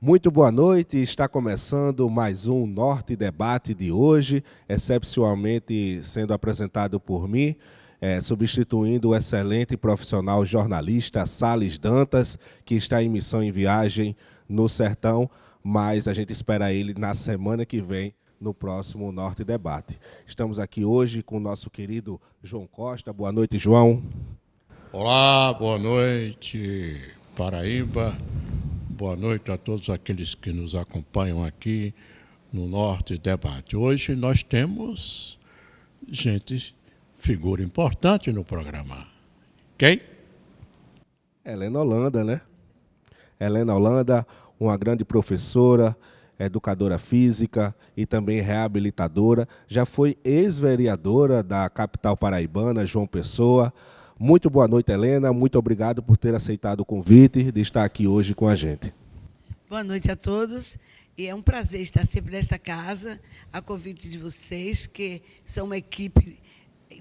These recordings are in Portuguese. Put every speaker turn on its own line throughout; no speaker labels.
Muito boa noite, está começando mais um Norte Debate de hoje, excepcionalmente sendo apresentado por mim, substituindo o excelente profissional jornalista Salles Dantas, que está em missão em viagem no Sertão, mas a gente espera ele na semana que vem, no próximo Norte Debate. Estamos aqui hoje com o nosso querido João Costa. Boa noite, João.
Olá, boa noite, Paraíba. Boa noite a todos aqueles que nos acompanham aqui no Norte Debate. Hoje nós temos figura importante no programa. Quem?
Helena Holanda, né? Helena Holanda, uma grande professora, educadora física e também reabilitadora. Já foi ex-vereadora da capital paraibana, João Pessoa. Muito boa noite, Helena. Muito obrigado por ter aceitado o convite de estar aqui hoje com a gente.
Boa noite a todos. E é um prazer estar sempre nesta casa, a convite de vocês, que são uma equipe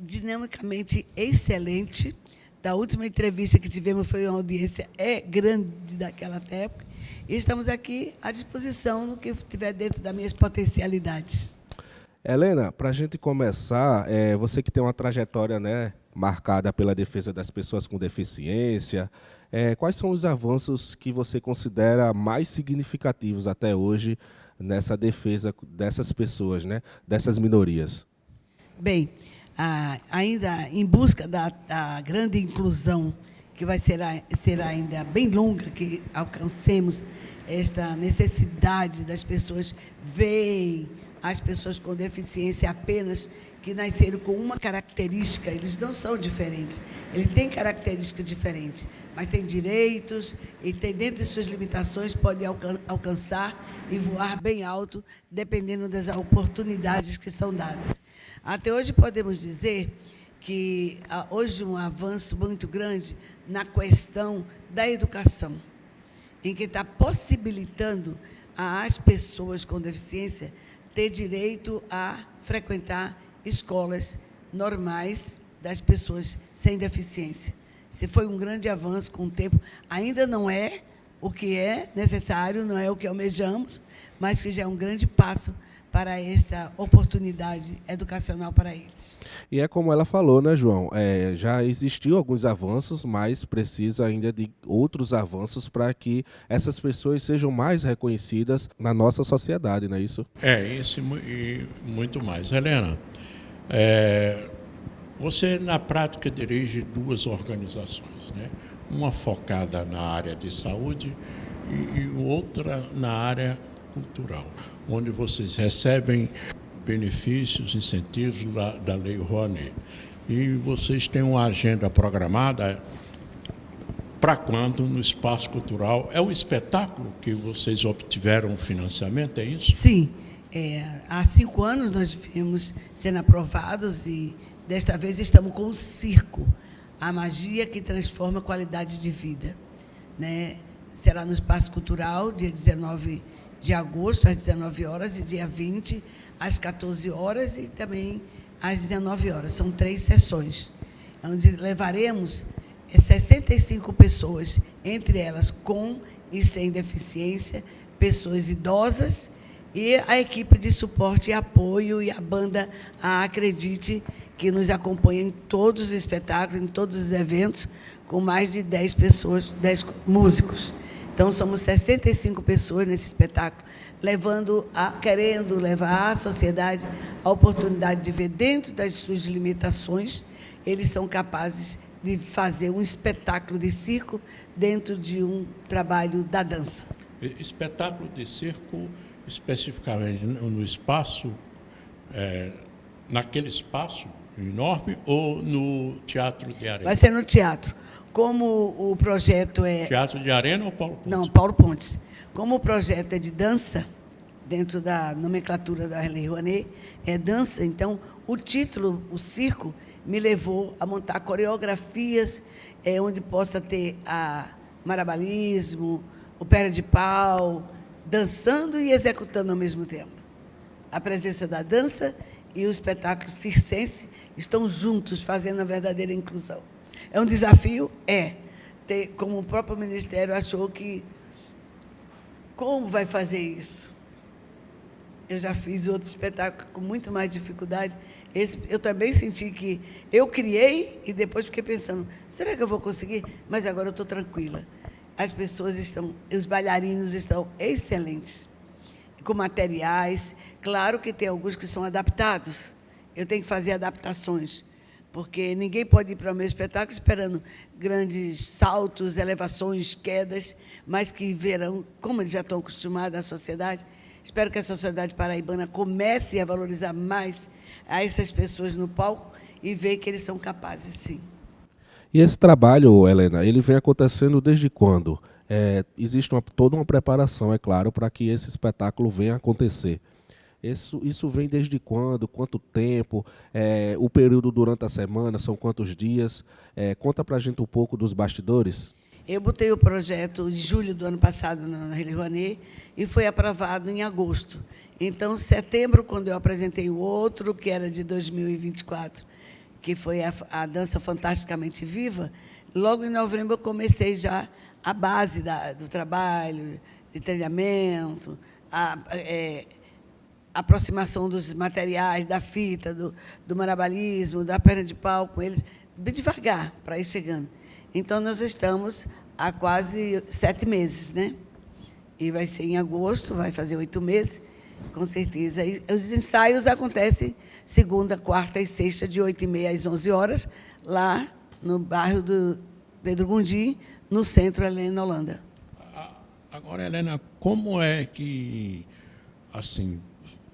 dinamicamente excelente. Da última entrevista que tivemos foi uma audiência grande daquela época. E estamos aqui à disposição no que estiver dentro das minhas potencialidades.
Helena, para a gente começar, você que tem uma trajetória, né, marcada pela defesa das pessoas com deficiência, quais são os avanços que você considera mais significativos até hoje nessa defesa dessas pessoas, né, dessas minorias?
Bem, ainda em busca da grande inclusão, que será ainda bem longa, que alcancemos esta necessidade das pessoas verem as pessoas com deficiência apenas que nasceram com uma característica. Eles não são diferentes, eles têm características diferentes, mas têm direitos e tem, dentro de suas limitações, podem alcançar e voar bem alto, dependendo das oportunidades que são dadas. Até hoje podemos dizer que há hoje um avanço muito grande na questão da educação, em que está possibilitando às pessoas com deficiência ter direito a frequentar escolas normais das pessoas sem deficiência. Se foi um grande avanço com o tempo, ainda não é o que é necessário, não é o que almejamos, mas que já é um grande passo para essa oportunidade educacional para eles.
E é como ela falou, né, João? Já existiu alguns avanços, mas precisa ainda de outros avanços para que essas pessoas sejam mais reconhecidas na nossa sociedade, não é isso?
Isso e muito mais. Helena, você na prática dirige duas organizações, né? Uma focada na área de saúde e outra na área cultural, onde vocês recebem benefícios, incentivos da Lei Rouanet. E vocês têm uma agenda programada para quando no espaço cultural? É um espetáculo que vocês obtiveram financiamento, é isso?
Sim. Há 5 anos nós vimos sendo aprovados e desta vez estamos com o circo, a magia que transforma a qualidade de vida, né? Será no espaço cultural, dia 19 de agosto, às 19 horas, e dia 20, às 14 horas, e também às 19 horas. São 3 sessões, onde levaremos 65 pessoas, entre elas com e sem deficiência, pessoas idosas, e a equipe de suporte e apoio, e a banda Acredite, que nos acompanha em todos os espetáculos, em todos os eventos, com mais de 10 pessoas, 10 músicos. Então, somos 65 pessoas nesse espetáculo, querendo levar à sociedade a oportunidade de ver, dentro das suas limitações, eles são capazes de fazer um espetáculo de circo dentro de um trabalho da dança.
Espetáculo de circo, especificamente no espaço, naquele espaço enorme ou no Teatro de Arena?
Vai ser no teatro. Como o projeto é...
Teatro de Arena ou Paulo Pontes?
Não, Paulo Pontes. Como o projeto é de dança, dentro da nomenclatura da Lei Rouanet, é dança, então o título, o circo, me levou a montar coreografias onde possa ter marabalismo, o perna de pau, dançando e executando ao mesmo tempo. A presença da dança e o espetáculo circense estão juntos, fazendo a verdadeira inclusão. É um desafio? Como o próprio Ministério achou que Como vai fazer isso? Eu já fiz outro espetáculo com muito mais dificuldade. Esse, eu também senti que eu criei e depois fiquei pensando, será que eu vou conseguir? Mas agora eu estou tranquila. As pessoas estão, os bailarinos estão excelentes, com materiais. Claro que tem alguns que são adaptados. Eu tenho que fazer adaptações, porque ninguém pode ir para o meu espetáculo esperando grandes saltos, elevações, quedas, mas que verão, como eles já estão acostumados à sociedade. Espero que a sociedade paraibana comece a valorizar mais a essas pessoas no palco e ver que eles são capazes, sim.
E esse trabalho, Helena, ele vem acontecendo desde quando? Existe toda uma preparação, é claro, para que esse espetáculo venha a acontecer. Isso vem desde quando? Quanto tempo? O período durante a semana, são quantos dias? Conta para a gente um pouco dos bastidores.
Eu botei o projeto em julho do ano passado na Lei Rouanet e foi aprovado em agosto. Então, em setembro, quando eu apresentei o outro, que era de 2024, que foi a Dança Fantasticamente Viva, logo em novembro eu comecei já a base do trabalho, de treinamento, a aproximação dos materiais, da fita, do marabalismo, da perna de pau com eles, bem devagar, para ir chegando. Então, nós estamos há quase 7 meses, né? E vai ser em agosto, vai fazer 8 meses, com certeza. E os ensaios acontecem segunda, quarta e sexta, de 8h30 às 11 horas, lá no bairro do Pedro Gundi, no centro Helena Holanda.
Agora, Helena, como é que, assim,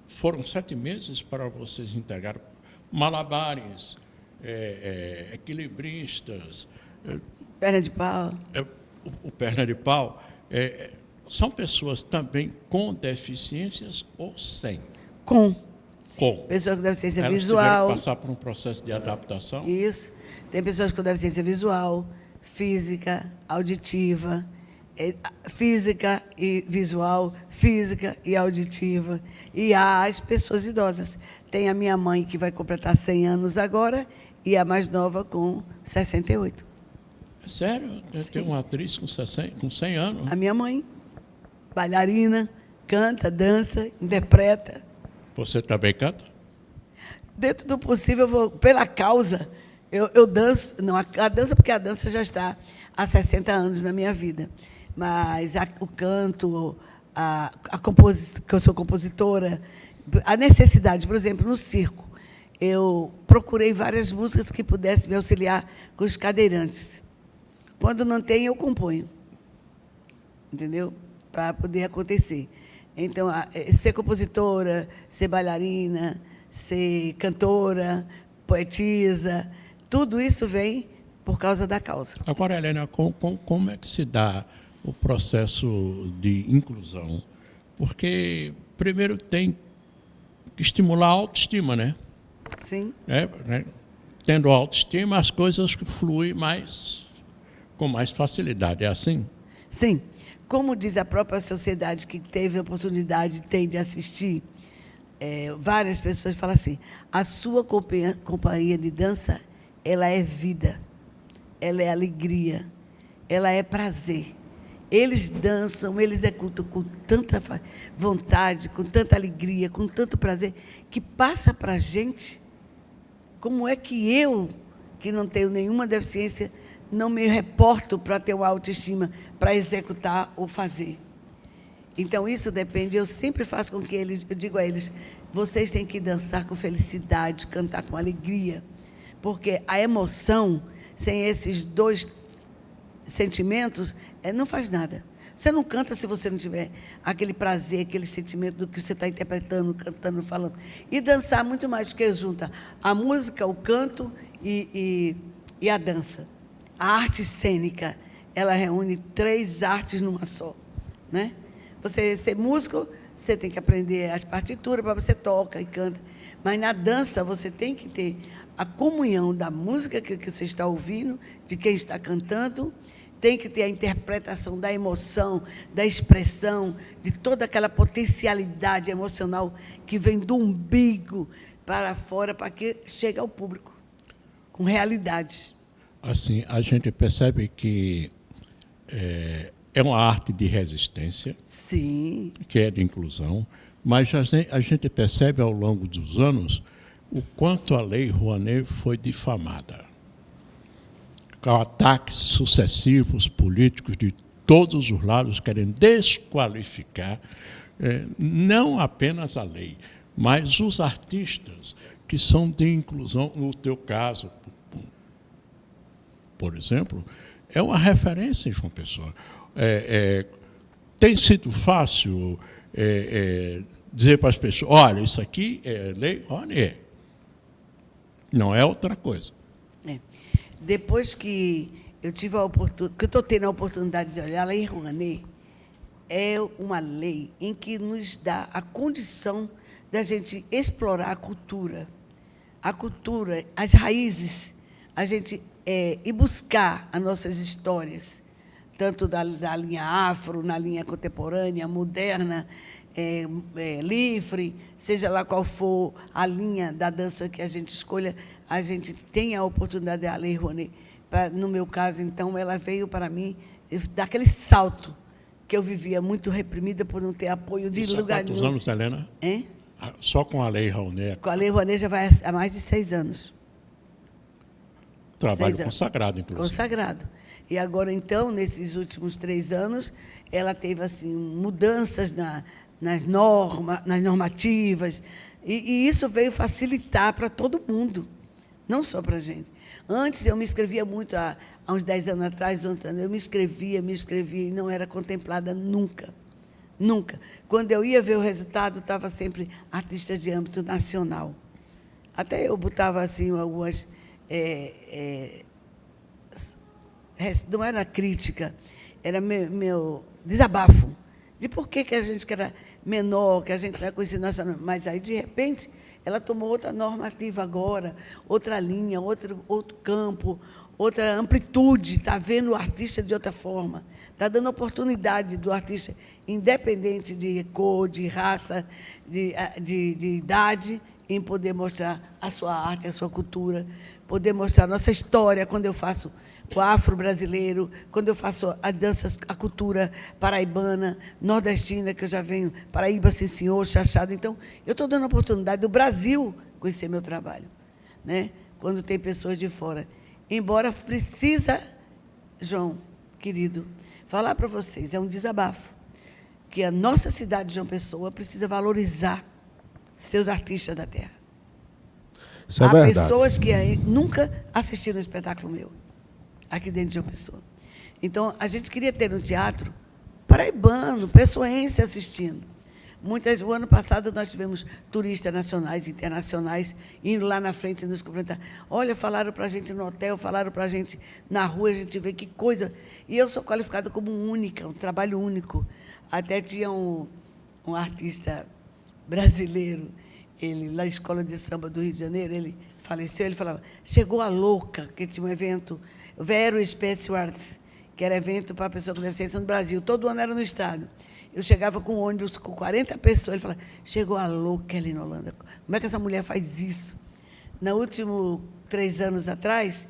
foram 7 meses para vocês entregar malabares, equilibristas,
Perna de pau.
o perna de pau, são pessoas também com deficiências ou sem?
Com.
Com.
Pessoas com deficiência
Elas
visual.
tiveram que passar por um processo de adaptação?
Isso. Tem pessoas com deficiência visual, física, auditiva, física e visual, física e auditiva. E há as pessoas idosas. Tem a minha mãe, que vai completar 100 anos agora, e a mais nova com 68.
É sério? Tem uma atriz com 100 anos?
A minha mãe, bailarina, canta, dança, interpreta.
Você também canta?
Dentro do possível, eu vou, pela causa, eu danço. Não, a dança, porque a dança já está há 60 anos na minha vida. Mas o canto, que eu sou compositora, a necessidade, por exemplo, no circo, eu procurei várias músicas que pudessem me auxiliar com os cadeirantes. Quando não tem, eu componho. Entendeu? Para poder acontecer. Então, ser compositora, ser bailarina, ser cantora, poetisa, tudo isso vem por causa da causa.
Agora, Helena, como é que se dá o processo de inclusão? Porque, primeiro, tem que estimular a autoestima, né?
Sim.
Né? Tendo autoestima, as coisas fluem com mais facilidade. É assim?
Sim. Como diz a própria sociedade que teve a oportunidade de assistir, várias pessoas falam assim, a sua companhia de dança, ela é vida, ela é alegria, ela é prazer. Eles dançam, eles executam com tanta vontade, com tanta alegria, com tanto prazer, que passa para a gente como é que eu, que não tenho nenhuma deficiência, não me reporto para ter uma autoestima, para executar ou fazer. Então, isso depende, eu sempre faço com que eles, eu digo a eles, vocês têm que dançar com felicidade, cantar com alegria, porque a emoção, sem esses 2 sentimentos, não faz nada. Você não canta se você não tiver aquele prazer, aquele sentimento do que você está interpretando, cantando, falando. E dançar muito mais, que junta a música, o canto e a dança. A arte cênica, ela reúne 3 artes numa só, né? Você ser músico, você tem que aprender as partituras, para você toca e canta. Mas na dança você tem que ter a comunhão da música que você está ouvindo, de quem está cantando, tem que ter a interpretação da emoção, da expressão, de toda aquela potencialidade emocional que vem do umbigo para fora, para que chegue ao público, com realidade.
Assim, a gente percebe que é uma arte de resistência,
Sim.
que é de inclusão, mas a gente percebe ao longo dos anos o quanto a Lei Rouanet foi difamada. Com ataques sucessivos políticos de todos os lados querendo desqualificar não apenas a lei, mas os artistas que são de inclusão. No teu caso, por exemplo, é uma referência em João Pessoa. Tem sido fácil dizer para as pessoas, olha, isso aqui é Lei Rouanet, não é outra coisa.
Depois que eu tive a oportunidade, que eu estou tendo a oportunidade de olhar, a Lei Rouanet é uma lei em que nos dá a condição da gente explorar a cultura, as raízes, a gente ir buscar as nossas histórias, tanto da linha afro, na linha contemporânea, moderna, livre, seja lá qual for a linha da dança que a gente escolha, a gente tem a oportunidade da Lei Rouanet. No meu caso, então, ela veio para mim dar aquele salto que eu vivia muito reprimida por não ter apoio de lugar nenhum.
Quantos anos, Helena?
Hein?
Só com a Lei Rouanet.
Com a Lei Rouanet já vai há mais de 6 anos.
Trabalho consagrado, inclusive.
Consagrado. E agora, então, nesses últimos 3 anos, ela teve assim, mudanças nas normativas, e isso veio facilitar para todo mundo, não só para a gente. Antes, eu me inscrevia muito, há uns 10 anos atrás, eu me inscrevia, e não era contemplada nunca. Nunca. Quando eu ia ver o resultado, estava sempre artistas de âmbito nacional. Até eu botava assim, algumas... não era crítica, era meu desabafo, de por que a gente que era menor, que a gente não é conhecido nacional. Mas aí, de repente, ela tomou outra normativa agora, outra linha, outro campo, outra amplitude, está vendo o artista de outra forma, está dando oportunidade do artista, independente de cor, de raça, de idade, em poder mostrar a sua arte, a sua cultura, poder mostrar a nossa história, quando eu faço o afro-brasileiro, quando eu faço a dança, a cultura paraibana, nordestina, que eu já venho, Paraíba, sim senhor, Chachado. Então, eu estou dando a oportunidade do Brasil conhecer meu trabalho, né? Quando tem pessoas de fora. Embora precisa, João, querido, falar para vocês, é um desabafo, que a nossa cidade de João Pessoa precisa valorizar seus artistas da terra.
Isso é verdade.
Há pessoas que nunca assistiram um espetáculo meu, aqui dentro de João Pessoa. Então, a gente queria ter um teatro paraibano, pessoense assistindo. O ano passado, nós tivemos turistas nacionais e internacionais indo lá na frente nos cumprimentar. Olha, falaram para a gente no hotel, falaram para a gente na rua, a gente vê que coisa. E eu sou qualificada como única, um trabalho único. Até tinha um artista brasileiro, ele, na Escola de Samba do Rio de Janeiro, ele faleceu, ele falava, chegou a louca, que tinha um evento, Vero Special Arts, que era evento para a pessoa com deficiência no Brasil, todo ano era no estado. Eu chegava com um ônibus com 40 pessoas, ele falava, chegou a louca ali na Holanda, como é que essa mulher faz isso? No último 3 anos atrás,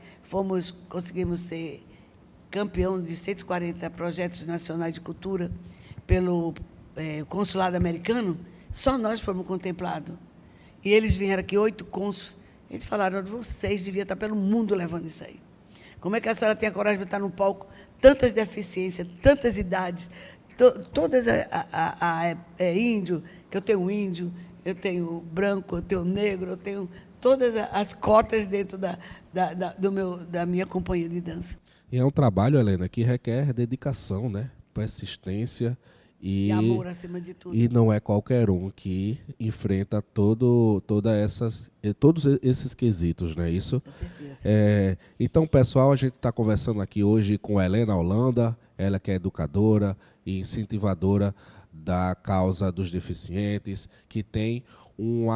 conseguimos ser campeão de 140 projetos nacionais de cultura pelo consulado americano. Só nós fomos contemplados. E eles vieram aqui, 8 cônsules. Eles falaram, vocês deviam estar pelo mundo levando isso aí. Como é que a senhora tem a coragem de estar no palco? Tantas deficiências, tantas idades, todas índio, que eu tenho índio, eu tenho branco, eu tenho negro, eu tenho todas as cotas dentro da minha companhia de dança.
E é um trabalho, Helena, que requer dedicação, né? Persistência
e amor acima de tudo.
E não é qualquer um que enfrenta todos esses quesitos, não é isso?
Com certeza.
Então, pessoal, a gente está conversando aqui hoje com Helena Holanda, ela que é educadora e incentivadora da causa dos deficientes, que tem um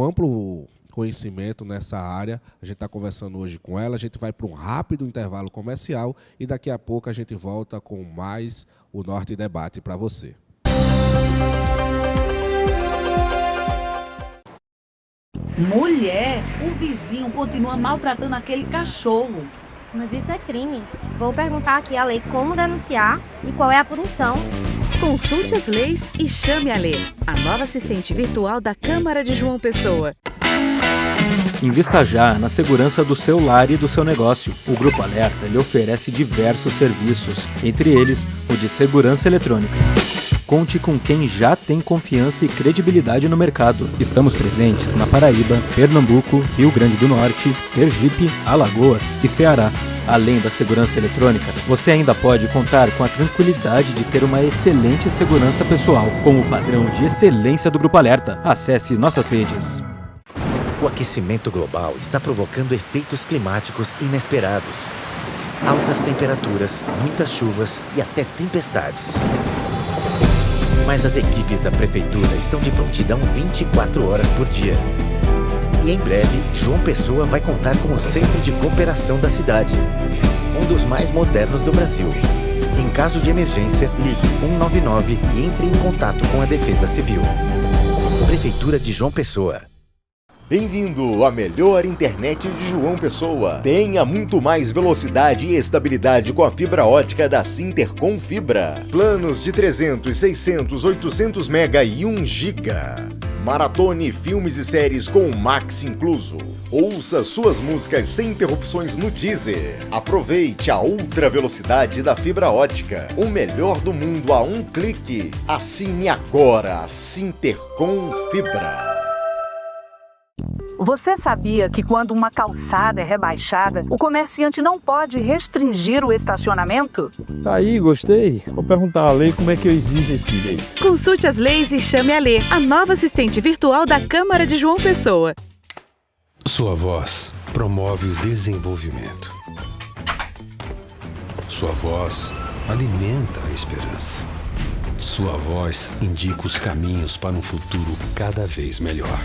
amplo conhecimento nessa área. A gente está conversando hoje com ela, a gente vai para um rápido intervalo comercial e daqui a pouco a gente volta com mais o Norte Debate para você.
Mulher, o vizinho continua maltratando aquele cachorro. Mas isso é crime. Vou perguntar aqui à lei como denunciar e qual é a punição.
Consulte as leis e chame a Lê, a nova assistente virtual da Câmara de João Pessoa.
Invista já na segurança do seu lar e do seu negócio. O Grupo Alerta lhe oferece diversos serviços, entre eles o de segurança eletrônica. Conte com quem já tem confiança e credibilidade no mercado. Estamos presentes na Paraíba, Pernambuco, Rio Grande do Norte, Sergipe, Alagoas e Ceará. Além da segurança eletrônica, você ainda pode contar com a tranquilidade de ter uma excelente segurança pessoal, com o padrão de excelência do Grupo Alerta. Acesse nossas redes.
O aquecimento global está provocando efeitos climáticos inesperados. Altas temperaturas, muitas chuvas e até tempestades. Mas as equipes da Prefeitura estão de prontidão 24 horas por dia. E em breve, João Pessoa vai contar com o Centro de Cooperação da cidade, um dos mais modernos do Brasil. Em caso de emergência, ligue 199 e entre em contato com a Defesa Civil. Prefeitura de João Pessoa.
Bem-vindo à melhor internet de João Pessoa. Tenha muito mais velocidade e estabilidade com a fibra ótica da Sintercom Fibra. Planos de 300, 600, 800 mega e 1 giga. Maratone filmes e séries com o Max incluso. Ouça suas músicas sem interrupções no Deezer. Aproveite a ultra velocidade da fibra ótica. O melhor do mundo a um clique. Assine agora a Sintercom Fibra.
Você sabia que quando uma calçada é rebaixada, o comerciante não pode restringir o estacionamento?
Aí, gostei. Vou perguntar à lei como é que eu exijo esse direito.
Consulte as leis e chame a Lê, a nova assistente virtual da Câmara de João Pessoa.
Sua voz promove o desenvolvimento. Sua voz alimenta a esperança. Sua voz indica os caminhos para um futuro cada vez melhor.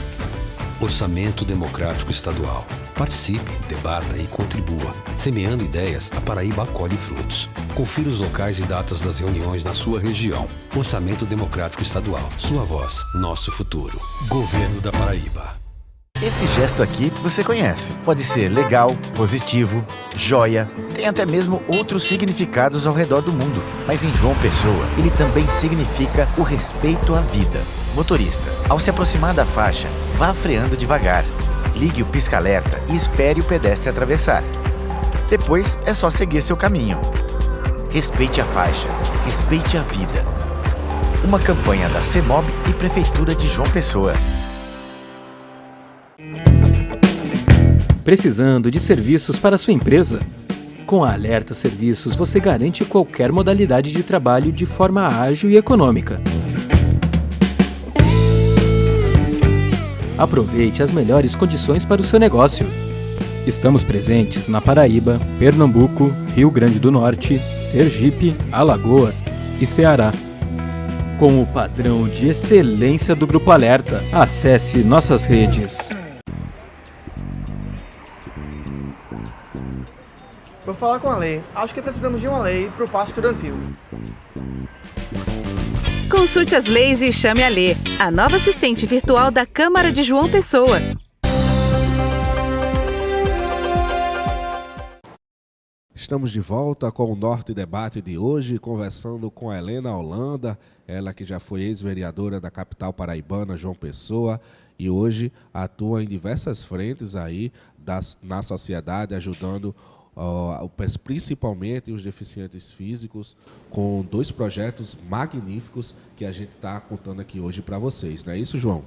Orçamento Democrático Estadual. Participe, debata e contribua. Semeando ideias, a Paraíba colhe frutos. Confira os locais e datas das reuniões na sua região. Orçamento Democrático Estadual. Sua voz, nosso futuro. Governo da Paraíba.
Esse gesto aqui você conhece. Pode ser legal, positivo, joia. Tem até mesmo outros significados ao redor do mundo. Mas em João Pessoa, ele também significa o respeito à vida. Motorista, ao se aproximar da faixa, vá freando devagar. Ligue o pisca-alerta e espere o pedestre atravessar. Depois é só seguir seu caminho. Respeite a faixa, respeite a vida. Uma campanha da CEMOB e Prefeitura de João Pessoa.
Precisando de serviços para sua empresa? Com a Alerta Serviços, você garante qualquer modalidade de trabalho de forma ágil e econômica. Aproveite as melhores condições para o seu negócio. Estamos presentes na Paraíba, Pernambuco, Rio Grande do Norte, Sergipe, Alagoas e Ceará. Com o padrão de excelência do Grupo Alerta, acesse nossas redes.
Vou falar com a lei. Acho que precisamos de uma lei para o passo estudantil.
Consulte as leis e chame a Lê, a nova assistente virtual da Câmara de João Pessoa.
Estamos de volta com o Norte Debate de hoje, conversando com a Helena Holanda, ela que já foi ex-vereadora da capital paraibana, João Pessoa, e hoje atua em diversas frentes aí na sociedade, ajudando principalmente os deficientes físicos, com 2 projetos magníficos que a gente está contando aqui hoje para vocês. Não é isso, João?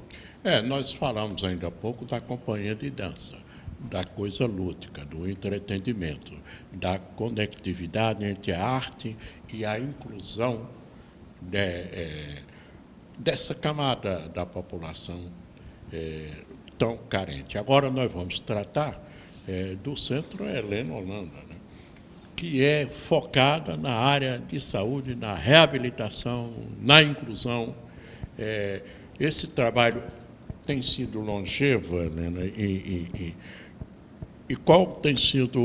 Nós falamos ainda há pouco da companhia de dança, da coisa lúdica, do entretenimento, da conectividade entre a arte e a inclusão dessa camada da população tão carente. Agora nós vamos tratar do Centro Helena Holanda, né, que é focada na área de saúde, na reabilitação, na inclusão. Esse trabalho tem sido longevo, Helena, e qual tem sido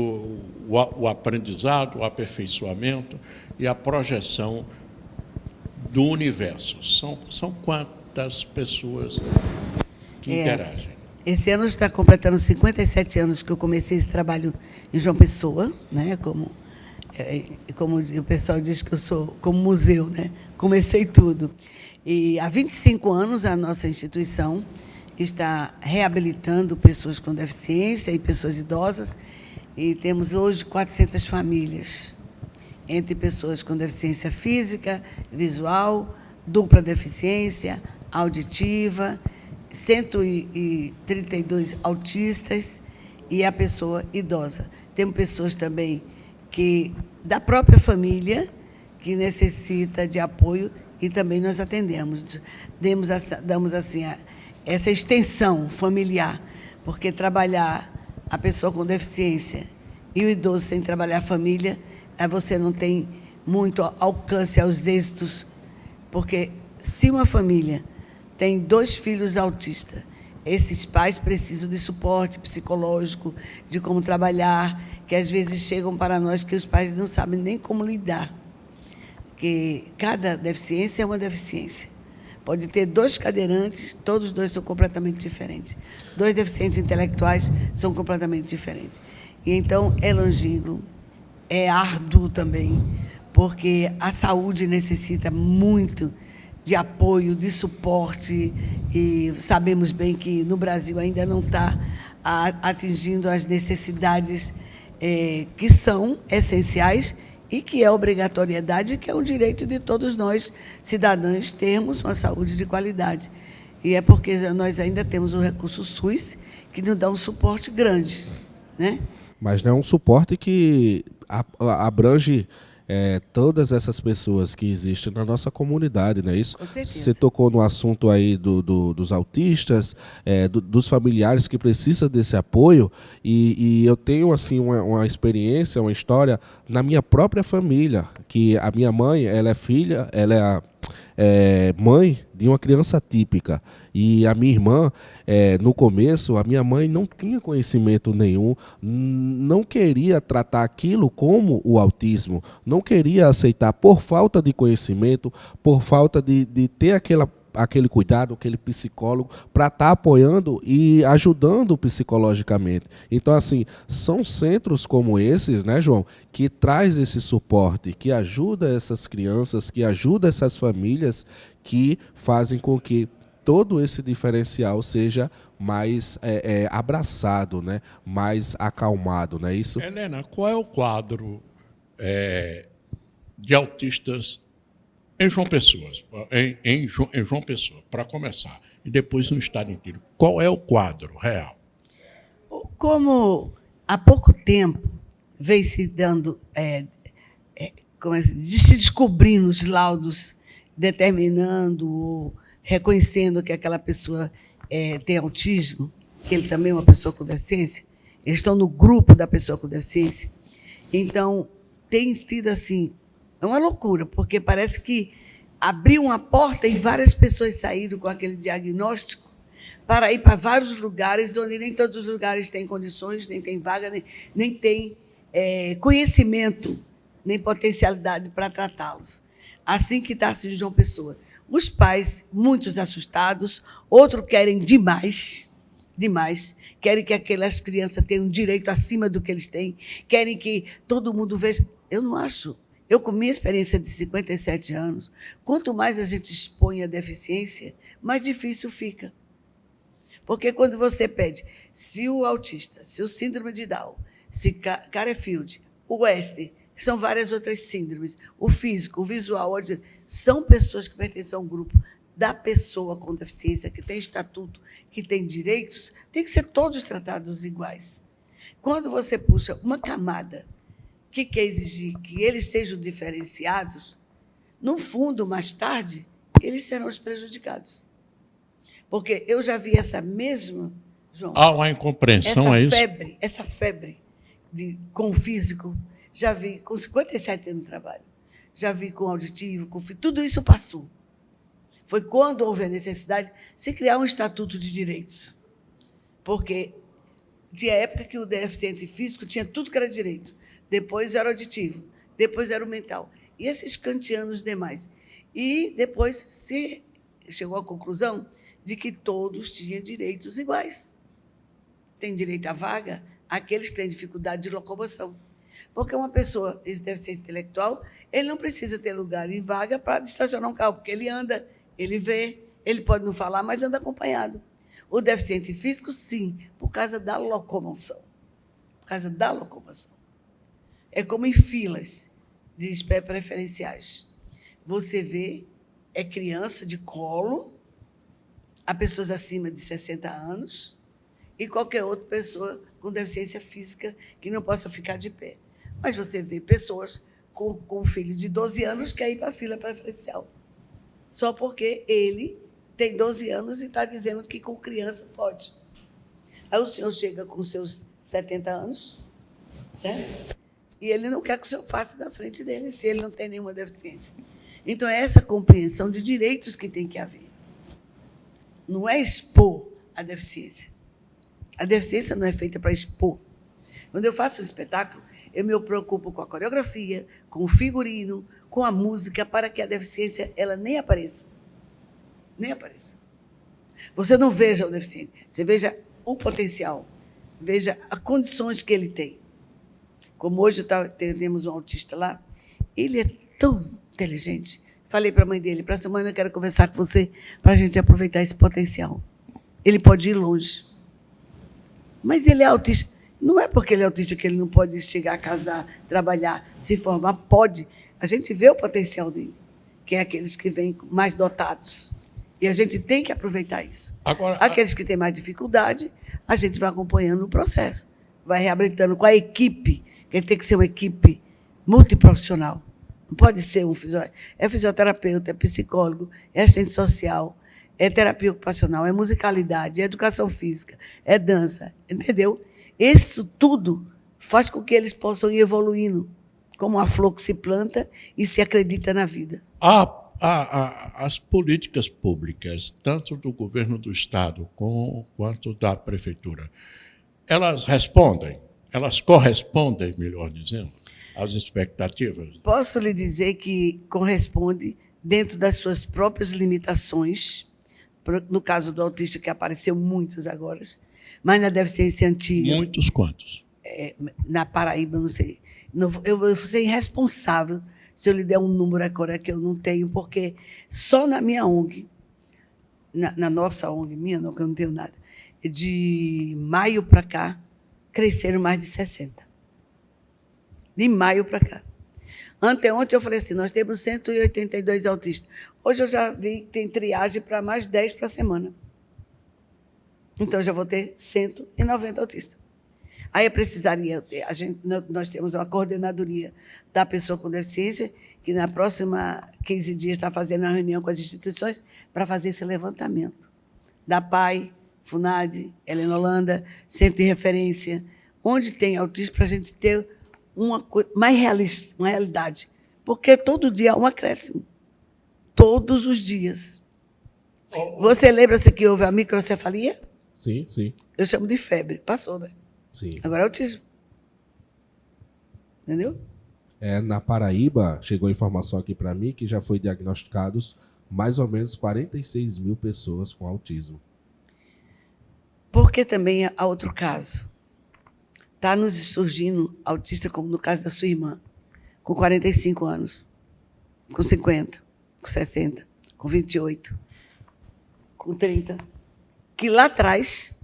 o aprendizado, o aperfeiçoamento e a projeção do universo? São quantas pessoas que interagem?
Esse ano está completando 57 anos que eu comecei esse trabalho em João Pessoa, né? Como o pessoal diz que eu sou como museu, né? Comecei tudo. E há 25 anos a nossa instituição está reabilitando pessoas com deficiência e pessoas idosas, e temos hoje 400 famílias, entre pessoas com deficiência física, visual, dupla deficiência, auditiva, 132 autistas e a pessoa idosa. Temos pessoas também da própria família que necessita de apoio e também nós atendemos. Damos assim essa extensão familiar, porque trabalhar a pessoa com deficiência e o idoso sem trabalhar a família, você não tem muito alcance aos êxitos, porque se uma família tem 2 filhos autistas, esses pais precisam de suporte psicológico, de como trabalhar, que às vezes chegam para nós que os pais não sabem nem como lidar, que cada deficiência é uma deficiência. Pode ter 2 cadeirantes, todos 2 são completamente diferentes. 2 deficientes intelectuais são completamente diferentes. E então é longínquo, é árduo também, porque a saúde necessita muito de apoio, de suporte, e sabemos bem que no Brasil ainda não está atingindo as necessidades que são essenciais e que é obrigatoriedade, que é um direito de todos nós, cidadãos, termos uma saúde de qualidade. E é porque nós ainda temos o recurso SUS, que nos dá um suporte grande, né?
Mas não é um suporte que abrange todas essas pessoas que existem na nossa comunidade, não é isso?
Com certeza.
Você tocou no assunto aí dos autistas, dos familiares que precisam desse apoio, e eu tenho assim uma experiência, uma história na minha própria família, que a minha mãe, ela é mãe de uma criança típica, e a minha irmã, no começo, a minha mãe não tinha conhecimento nenhum, não queria tratar aquilo como o autismo, não queria aceitar por falta de conhecimento, por falta de ter aquele cuidado, aquele psicólogo para estar apoiando e ajudando psicologicamente. Então, assim, são centros como esses, né, João, que traz esse suporte, que ajuda essas crianças, que ajuda essas famílias, que fazem com que todo esse diferencial seja mais abraçado, né, mais acalmado, não é isso?
Helena, qual é o quadro de autistas em João Pessoa, João Pessoa, para começar, e depois no estado inteiro? Qual é o quadro real?
Como há pouco tempo vem se dando, se descobrindo os laudos, determinando ou reconhecendo que aquela pessoa tem autismo, que ele também é uma pessoa com deficiência, eles estão no grupo da pessoa com deficiência. Então, tem sido assim, é uma loucura, porque parece que abriu uma porta e várias pessoas saíram com aquele diagnóstico para ir para vários lugares, onde nem todos os lugares têm condições, nem tem vaga, nem tem conhecimento, nem potencialidade para tratá-los. Assim que está assim João Pessoa. Os pais, muitos assustados, outros querem demais, querem que aquelas crianças tenham direito acima do que eles têm, querem que todo mundo veja. Eu não acho. Eu, com minha experiência de 57 anos, quanto mais a gente expõe a deficiência, mais difícil fica. Porque quando você pede, se o autista, se o síndrome de Down, se Carefield, o West, que são várias outras síndromes, o físico, o visual, são pessoas que pertencem a um grupo da pessoa com deficiência, que tem estatuto, que tem direitos, tem que ser todos tratados iguais. Quando você puxa uma camada que quer exigir que eles sejam diferenciados, no fundo, mais tarde, eles serão os prejudicados. Porque eu já vi essa mesma, João...
Há uma incompreensão, é isso?
Essa febre com o físico, já vi com 57 anos de trabalho, já vi com auditivo, com tudo isso passou. Foi quando houve a necessidade de se criar um estatuto de direitos. Porque tinha época que o deficiente físico tinha tudo que era direito. Depois era o auditivo, depois era o mental. E esses kantianos demais. E depois se chegou à conclusão de que todos tinham direitos iguais. têm direito à vaga aqueles que têm dificuldade de locomoção. Porque uma pessoa de deficiência intelectual, ele não precisa ter lugar em vaga para estacionar um carro, porque ele anda, ele vê, ele pode não falar, mas anda acompanhado. O deficiente físico, sim, por causa da locomoção. Por causa da locomoção. É como em filas de espera preferenciais. Você vê, é criança de colo, há pessoas acima de 60 anos e qualquer outra pessoa com deficiência física que não possa ficar de pé. Mas você vê pessoas com filhos de 12 anos que querem ir para a fila preferencial. Só porque ele tem 12 anos e está dizendo que com criança pode. Aí o senhor chega com seus 70 anos, certo? E ele não quer que o senhor passe na frente dele se ele não tem nenhuma deficiência. Então, é essa compreensão de direitos que tem que haver. Não é expor a deficiência. A deficiência não é feita para expor. Quando eu faço um espetáculo, eu me preocupo com a coreografia, com o figurino, com a música, para que a deficiência ela nem apareça. Nem apareça. Você não veja o deficiente, você veja o potencial, veja as condições que ele tem. Como hoje temos um autista lá, ele é tão inteligente. Falei para a mãe dele, para a semana eu quero conversar com você para a gente aproveitar esse potencial. Ele pode ir longe. Mas ele é autista. Não é porque ele é autista que ele não pode chegar a casar, trabalhar, se formar. Pode. A gente vê o potencial dele, que é aqueles que vêm mais dotados. E a gente tem que aproveitar isso. Agora, aqueles que têm mais dificuldade, a gente vai acompanhando o processo. Vai reabilitando com a equipe, que tem que ser uma equipe multiprofissional. Não pode ser um fisioterapeuta, é psicólogo, é assistente social, é terapia ocupacional, é musicalidade, é educação física, é dança, entendeu? Isso tudo faz com que eles possam ir evoluindo, como a flor que se planta e se acredita na vida.
As políticas públicas, tanto do governo do Estado quanto da Prefeitura, elas correspondem, melhor dizendo, às expectativas?
Posso lhe dizer que corresponde dentro das suas próprias limitações, no caso do autista, que apareceu muitos agora, mas na deficiência antiga...
Muitos quantos?
Na Paraíba, não sei. Eu vou ser irresponsável se eu lhe der um número agora que eu não tenho, porque só na minha ONG, na nossa ONG, minha não, que eu não tenho nada, de maio para cá, cresceram mais de 60. De maio para cá. Anteontem eu falei assim, nós temos 182 autistas. Hoje eu já vi que tem triagem para mais 10 para a semana. Então, eu já vou ter 190 autistas. Aí eu precisaria, nós temos uma coordenadoria da pessoa com deficiência, que na próxima 15 dias está fazendo uma reunião com as instituições para fazer esse levantamento. Da PAI, FUNAD, Helena Holanda, Centro de Referência, onde tem autismo, para a gente ter uma mais realista, uma realidade. Porque todo dia há um acréscimo. Todos os dias. Você lembra-se que houve a microcefalia?
Sim, sim.
Eu chamo de febre. Passou, né?
Sim.
Agora é autismo. Entendeu?
Na Paraíba, chegou a informação aqui para mim que já foi diagnosticados mais ou menos 46 mil pessoas com autismo.
Porque também há outro caso. Está nos surgindo autista, como no caso da sua irmã, com 45 anos, com 50, com 60, com 28, com 30. Que lá atrás,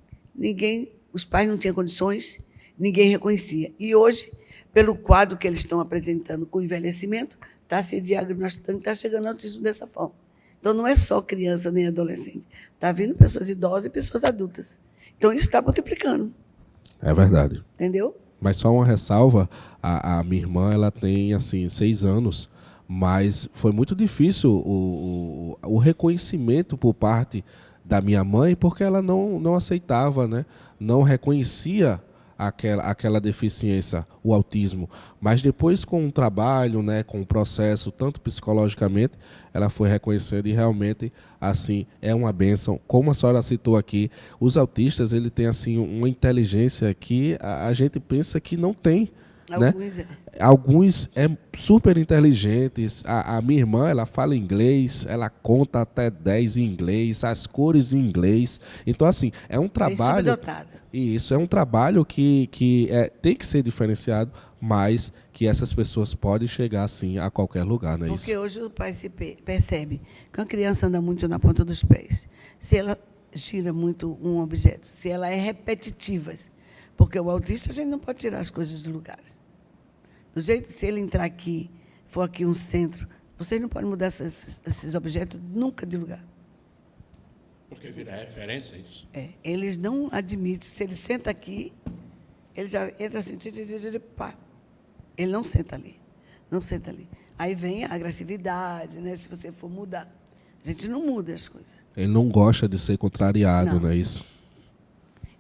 os pais não tinham condições, ninguém reconhecia. E hoje, pelo quadro que eles estão apresentando com o envelhecimento, está se diagnosticando, está chegando ao autismo dessa forma. Então, não é só criança nem adolescente. Está vindo pessoas idosas e pessoas adultas. Então, isso está multiplicando.
É verdade.
Entendeu?
Mas só uma ressalva, a minha irmã ela tem assim 6 anos, mas foi muito difícil o reconhecimento por parte da minha mãe, porque ela não aceitava, né? Não reconhecia aquela deficiência, o autismo. Mas depois, com o trabalho, né, com o processo, tanto psicologicamente, ela foi reconhecendo e realmente, assim, é uma bênção. Como a senhora citou aqui, os autistas, ele têm, assim, uma inteligência que a gente pensa que não tem.
Alguns
né? Alguns é super inteligentes. A minha irmã, ela fala inglês, ela conta até 10 em inglês, as cores em inglês. Então, assim, é um trabalho... E isso é um trabalho que tem que ser diferenciado, mas que essas pessoas podem chegar, assim, a qualquer lugar, não é isso?
Porque hoje o pai se percebe que uma criança anda muito na ponta dos pés. Se ela gira muito um objeto, se ela é repetitiva, porque o autista a gente não pode tirar as coisas do lugar. Do jeito que se ele entrar aqui, for aqui um centro, vocês não podem mudar esses objetos nunca de lugar.
Porque vira referência isso.
Eles não admitem. Se ele senta aqui, ele já entra assim, pá. Ele não senta ali. Não senta ali. Aí vem a agressividade, né? Se você for mudar. A gente não muda as coisas.
Ele não gosta de ser contrariado, não é isso?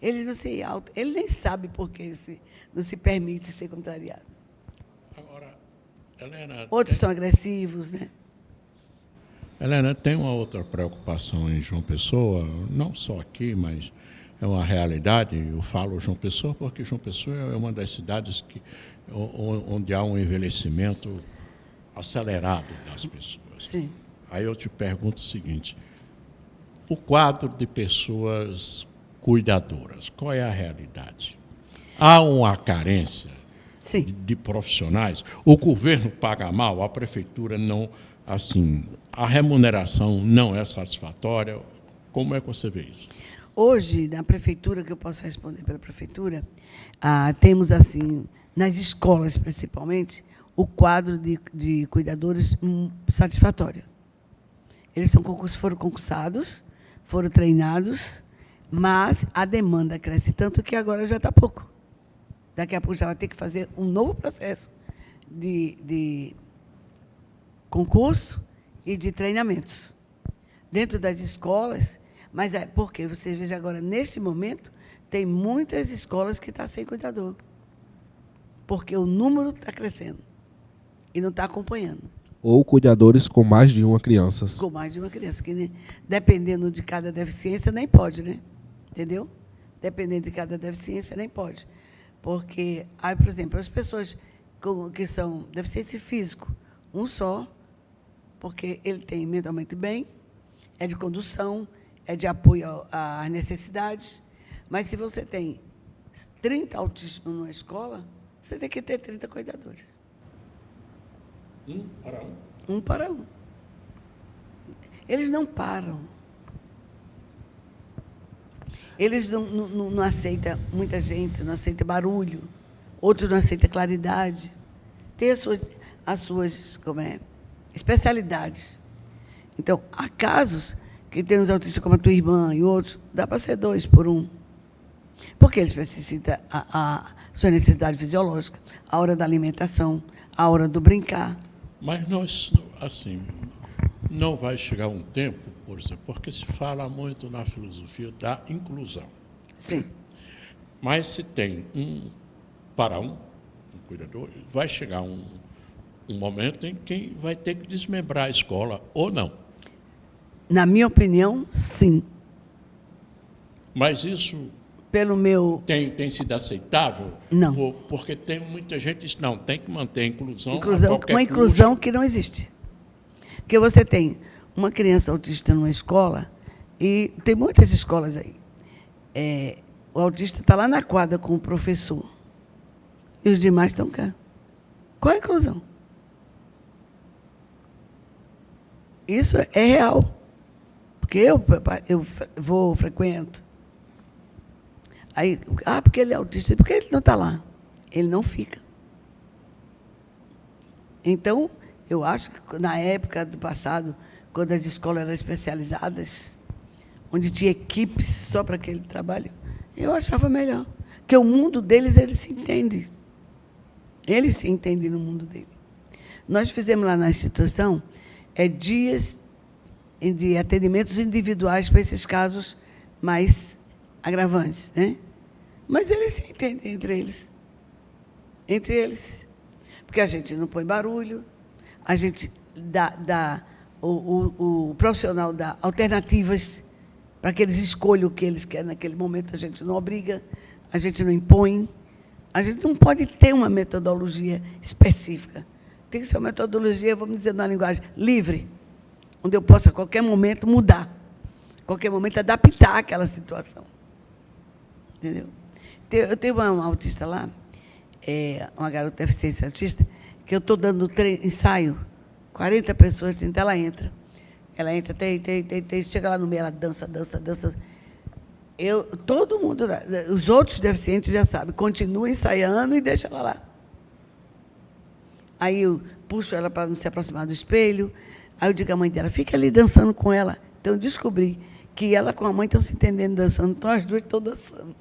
Ele não se ele nem sabe por que não se permite ser contrariado.
Agora, Helena...
Outros são agressivos, né?
Helena, tem uma outra preocupação em João Pessoa, não só aqui, mas é uma realidade. Eu falo João Pessoa porque João Pessoa é uma das cidades onde há um envelhecimento acelerado das pessoas.
Sim.
Aí eu te pergunto o seguinte, o quadro de pessoas cuidadoras, qual é a realidade? Há uma carência de profissionais? O governo paga mal, a prefeitura não, assim, a remuneração não é satisfatória. Como é que você vê isso?
Hoje, na prefeitura, que eu posso responder pela prefeitura, temos, assim, nas escolas, principalmente, o quadro de cuidadores satisfatório. Eles foram concursados, foram treinados, mas a demanda cresce tanto que agora já está pouco. Daqui a pouco já vai ter que fazer um novo processo de concurso e de treinamentos dentro das escolas. Mas porque você veja agora, neste momento, tem muitas escolas que estão sem cuidador, porque o número está crescendo e não está acompanhando.
Ou cuidadores com mais de uma criança.
Com mais de uma criança, que, né, dependendo de cada deficiência, nem pode, né? Entendeu? Dependendo de cada deficiência, nem pode. Porque, aí, por exemplo, as pessoas que são deficiente físico, um só, porque ele tem mentalmente bem, é de condução, é de apoio às necessidades, mas se você tem 30 autistas numa escola, você tem que ter 30 cuidadores.
Um para um?
Um para um. Eles não param. Eles não aceitam muita gente, não aceitam barulho, outros não aceitam claridade. Tem as suas especialidades. Então, há casos que tem uns autistas como a tua irmã e outros, dá para ser 2 por 1. Porque eles precisam a sua necessidade fisiológica, a hora da alimentação, a hora do brincar.
Mas nós, assim, não vai chegar um tempo, por exemplo, porque se fala muito na filosofia da inclusão.
Sim.
Mas se tem um cuidador, vai chegar um momento em que vai ter que desmembrar a escola, ou não?
Na minha opinião, sim.
Mas isso
pelo meu
tem sido aceitável?
Não.
Porque tem muita gente que diz, não, tem que manter a inclusão.
Uma inclusão que não existe. Porque você tem uma criança autista numa escola, e tem muitas escolas aí. O autista está lá na quadra com o professor, e os demais estão cá. Qual é a inclusão? Isso é real. Porque eu frequento. Aí, porque ele é autista, por que ele não está lá? Ele não fica. Então, eu acho que na época do passado, quando as escolas eram especializadas, onde tinha equipes só para aquele trabalho, eu achava melhor. Porque o mundo deles, eles se entendem. Eles se entendem no mundo dele. Nós fizemos lá na instituição dias de atendimentos individuais para esses casos mais agravantes, né? Mas eles se entendem entre eles. Entre eles. Porque a gente não põe barulho, a gente o profissional dá alternativas para que eles escolham o que eles querem naquele momento, a gente não obriga, a gente não impõe, A gente não pode ter uma metodologia específica. Tem que ser uma metodologia, vamos dizer, numa linguagem livre, onde eu possa, a qualquer momento, mudar. A qualquer momento, adaptar aquela situação. Entendeu? Eu tenho uma autista lá, uma garota deficiência autista, que eu estou dando ensaio, 40 pessoas, então ela entra. Ela entra, chega lá no meio, ela dança. Todo mundo, os outros deficientes já sabem, continua ensaiando e deixa ela lá. Aí eu puxo ela para não se aproximar do espelho, aí eu digo à mãe dela, fica ali dançando com ela. Então eu descobri que ela com a mãe estão se entendendo dançando, então as duas estão dançando.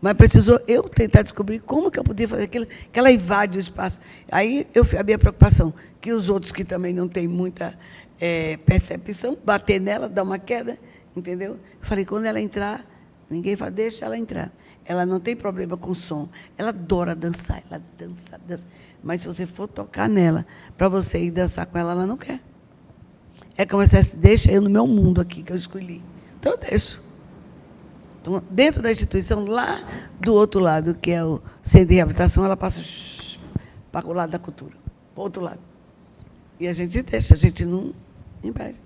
Mas precisou eu tentar descobrir como que eu podia fazer aquilo, que ela invade o espaço. Aí a minha preocupação, que os outros que também não têm muita percepção, bater nela, dar uma queda, entendeu? Eu falei, quando ela entrar, ninguém fala, deixa ela entrar. Ela não tem problema com som. Ela adora dançar, ela dança. Mas se você for tocar nela, para você ir dançar com ela, ela não quer. É como se deixa eu no meu mundo aqui, que eu escolhi. Então, eu deixo. Então, dentro da instituição, lá do outro lado, que é o centro de reabilitação, ela passa para o lado da cultura, para o outro lado. E a gente deixa, a gente não impede.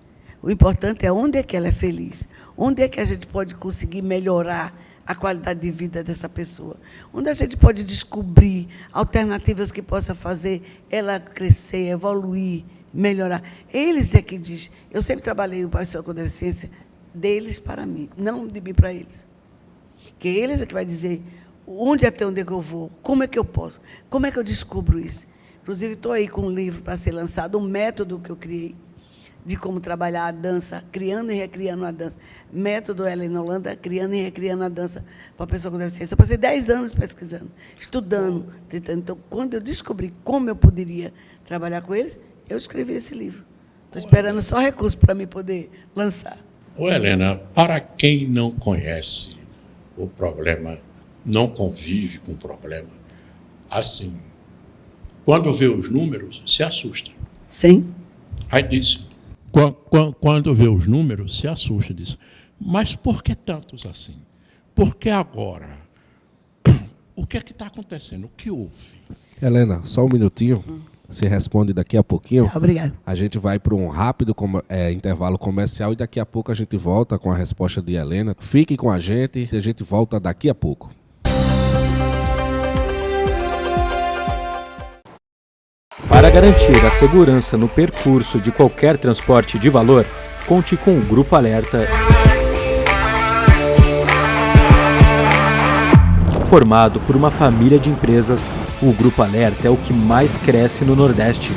O importante é onde é que ela é feliz, onde é que a gente pode conseguir melhorar a qualidade de vida dessa pessoa, onde a gente pode descobrir alternativas que possa fazer ela crescer, evoluir, melhorar. Eles é que diz. Eu sempre trabalhei com pessoas com deficiência deles para mim, não de mim para eles. Que eles é que vai dizer onde até onde é que eu vou, como é que eu posso, como é que eu descubro isso. Inclusive, estou aí com um livro para ser lançado, um método que eu criei de como trabalhar a dança, criando e recriando a dança. Método Ellen Holanda, criando e recriando a dança para a pessoa com deficiência. Eu passei 10 anos pesquisando, estudando, tentando. Então, quando eu descobri como eu poderia trabalhar com eles, eu escrevi esse livro. Estou esperando só recurso para me poder lançar.
Ô, Helena, para quem não conhece o problema, não convive com o problema, assim, quando vê os números, se assusta.
Sim.
Aí disse, quando vê os números, se assusta disso. Mas por que tantos assim? Por que agora? O que é que está acontecendo? O que houve?
Helena, só um minutinho. Se responde daqui a pouquinho.
Obrigada.
A gente vai para um rápido intervalo comercial e daqui a pouco a gente volta com a resposta de Helena. Fique com a gente e a gente volta daqui a pouco.
Para garantir a segurança no percurso de qualquer transporte de valor, conte com o Grupo Alerta. Formado por uma família de empresas, o Grupo Alerta é o que mais cresce no Nordeste.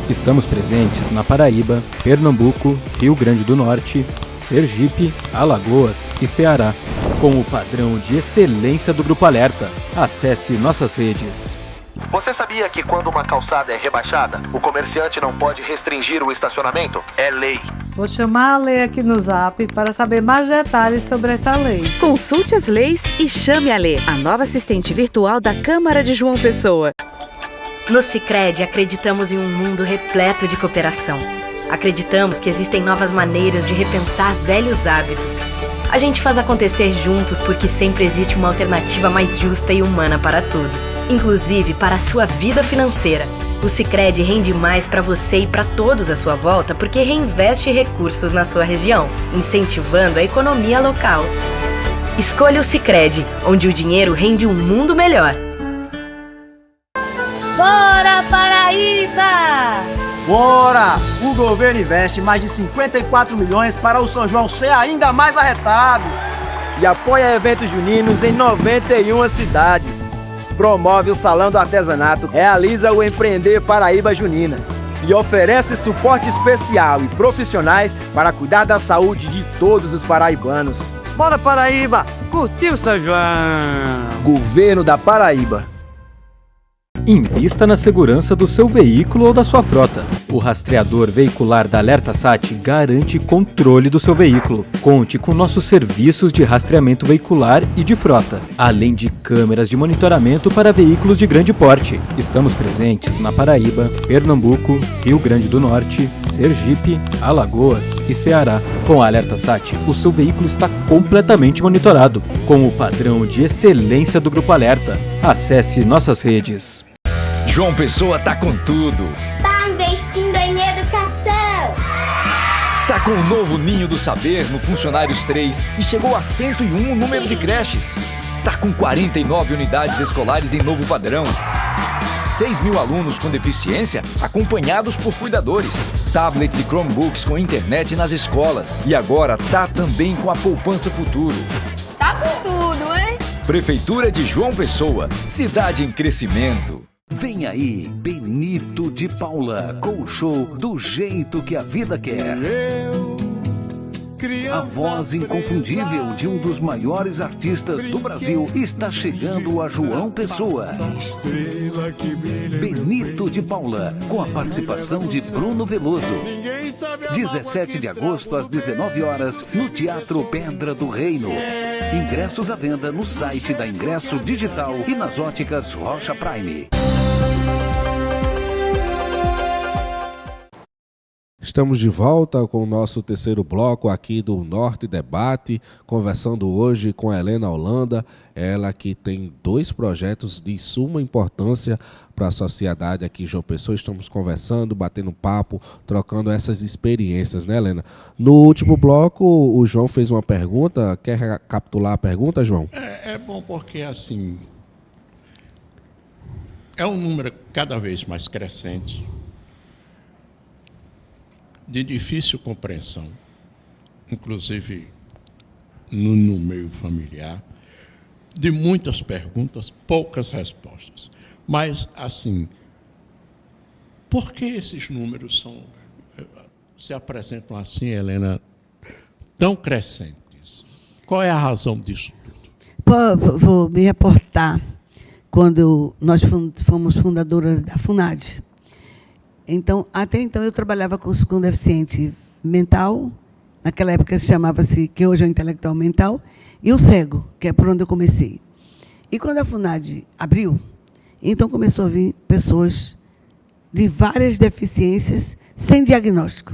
Estamos presentes na Paraíba, Pernambuco, Rio Grande do Norte, Sergipe, Alagoas e Ceará. Com o padrão de excelência do Grupo Alerta, acesse nossas redes.
Você sabia que quando uma calçada é rebaixada, o comerciante não pode restringir o estacionamento? É lei.
Vou chamar a Lei aqui no Zap para saber mais detalhes sobre essa lei.
Consulte as leis e chame a Lê, a nova assistente virtual da Câmara de João Pessoa.
No Sicredi, acreditamos em um mundo repleto de cooperação. Acreditamos que existem novas maneiras de repensar velhos hábitos. A gente faz acontecer juntos porque sempre existe uma alternativa mais justa e humana para tudo, inclusive para a sua vida financeira. O Sicredi rende mais para você e para todos à sua volta porque reinveste recursos na sua região, incentivando a economia local. Escolha o Sicredi, onde o dinheiro rende um mundo melhor.
Bora, Paraíba!
Bora! O governo investe mais de 54 milhões para o São João ser ainda mais arretado.
E apoia eventos juninos em 91 cidades. Promove o Salão do Artesanato, realiza o Empreender Paraíba Junina e oferece suporte especial e profissionais para cuidar da saúde de todos os paraibanos.
Bora, Paraíba! Curtiu, São João!
Governo da Paraíba.
Invista na segurança do seu veículo ou da sua frota. O rastreador veicular da AlertaSat garante controle do seu veículo. Conte com nossos serviços de rastreamento veicular e de frota, além de câmeras de monitoramento para veículos de grande porte. Estamos presentes na Paraíba, Pernambuco, Rio Grande do Norte, Sergipe, Alagoas e Ceará. Com a AlertaSat, o seu veículo está completamente monitorado, com o padrão de excelência do Grupo Alerta. Acesse nossas redes.
João Pessoa tá com tudo.
Tá investindo em educação.
Tá com o novo Ninho do Saber no Funcionários 3 e chegou a 101 o número de creches. Tá com 49 unidades escolares em novo padrão. 6.000 alunos com deficiência acompanhados por cuidadores. Tablets e Chromebooks com internet nas escolas. E agora tá também com a Poupança Futuro.
Tá com tudo, hein?
Prefeitura de João Pessoa, cidade em crescimento.
Vem aí, Benito de Paula, com o show Do Jeito que a Vida Quer. A voz inconfundível de um dos maiores artistas do Brasil está chegando a João Pessoa. Benito de Paula, com a participação de Bruno Veloso. 17 de agosto, às 19 horas, no Teatro Pedra do Reino. Ingressos à venda no site da Ingresso Digital e nas óticas Rocha Prime.
Estamos de volta com o nosso terceiro bloco aqui do Norte Debate, conversando hoje com a Helena Holanda, ela que tem 2 projetos de suma importância para a sociedade aqui em João Pessoa. Estamos conversando, batendo papo, trocando essas experiências, né, Helena? No último bloco, o João fez uma pergunta. Quer recapitular a pergunta, João?
É bom porque, assim, é um número cada vez mais crescente, de difícil compreensão, inclusive no meio familiar, de muitas perguntas, poucas respostas. Mas, assim, por que esses números se apresentam assim, Helena, tão crescentes? Qual é a razão disso tudo?
Vou me reportar quando nós fomos fundadoras da FUNAD. Então, até então, eu trabalhava com deficiente mental, naquela época chamava-se, que hoje é o intelectual mental, e o cego, que é por onde eu comecei. E quando a FUNAD abriu, então começou a vir pessoas de várias deficiências sem diagnóstico.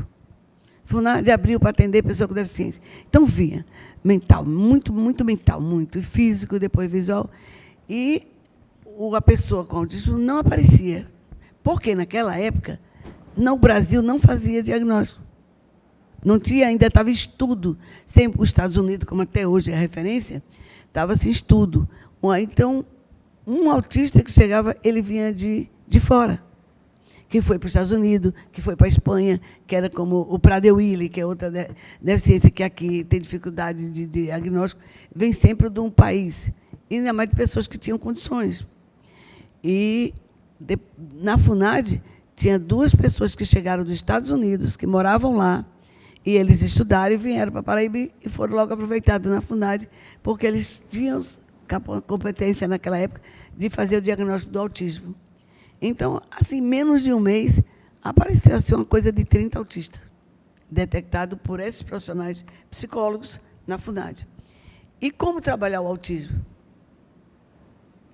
A FUNAD abriu para atender pessoas com deficiência. Então, vinha mental, muito mental, muito, e físico, depois visual, e a pessoa com autismo não aparecia. Porque, naquela época, no Brasil não fazia diagnóstico. Não tinha, ainda estava em estudo. Sempre os Estados Unidos, como até hoje é a referência, estava-se em estudo. Então, um autista que chegava, ele vinha de fora. Que foi para os Estados Unidos, que foi para a Espanha, que era como o Prader-Willi, que é outra deficiência que aqui tem dificuldade de diagnóstico, vem sempre de um país. E ainda mais de pessoas que tinham condições. E na FUNAD, tinha 2 pessoas que chegaram dos Estados Unidos, que moravam lá, e eles estudaram e vieram para Paraíba e foram logo aproveitados na FUNAD, porque eles tinham competência naquela época de fazer o diagnóstico do autismo. Então, assim, menos de um mês, apareceu assim, uma coisa de 30 autistas, detectado por esses profissionais psicólogos na FUNAD. E como trabalhar o autismo?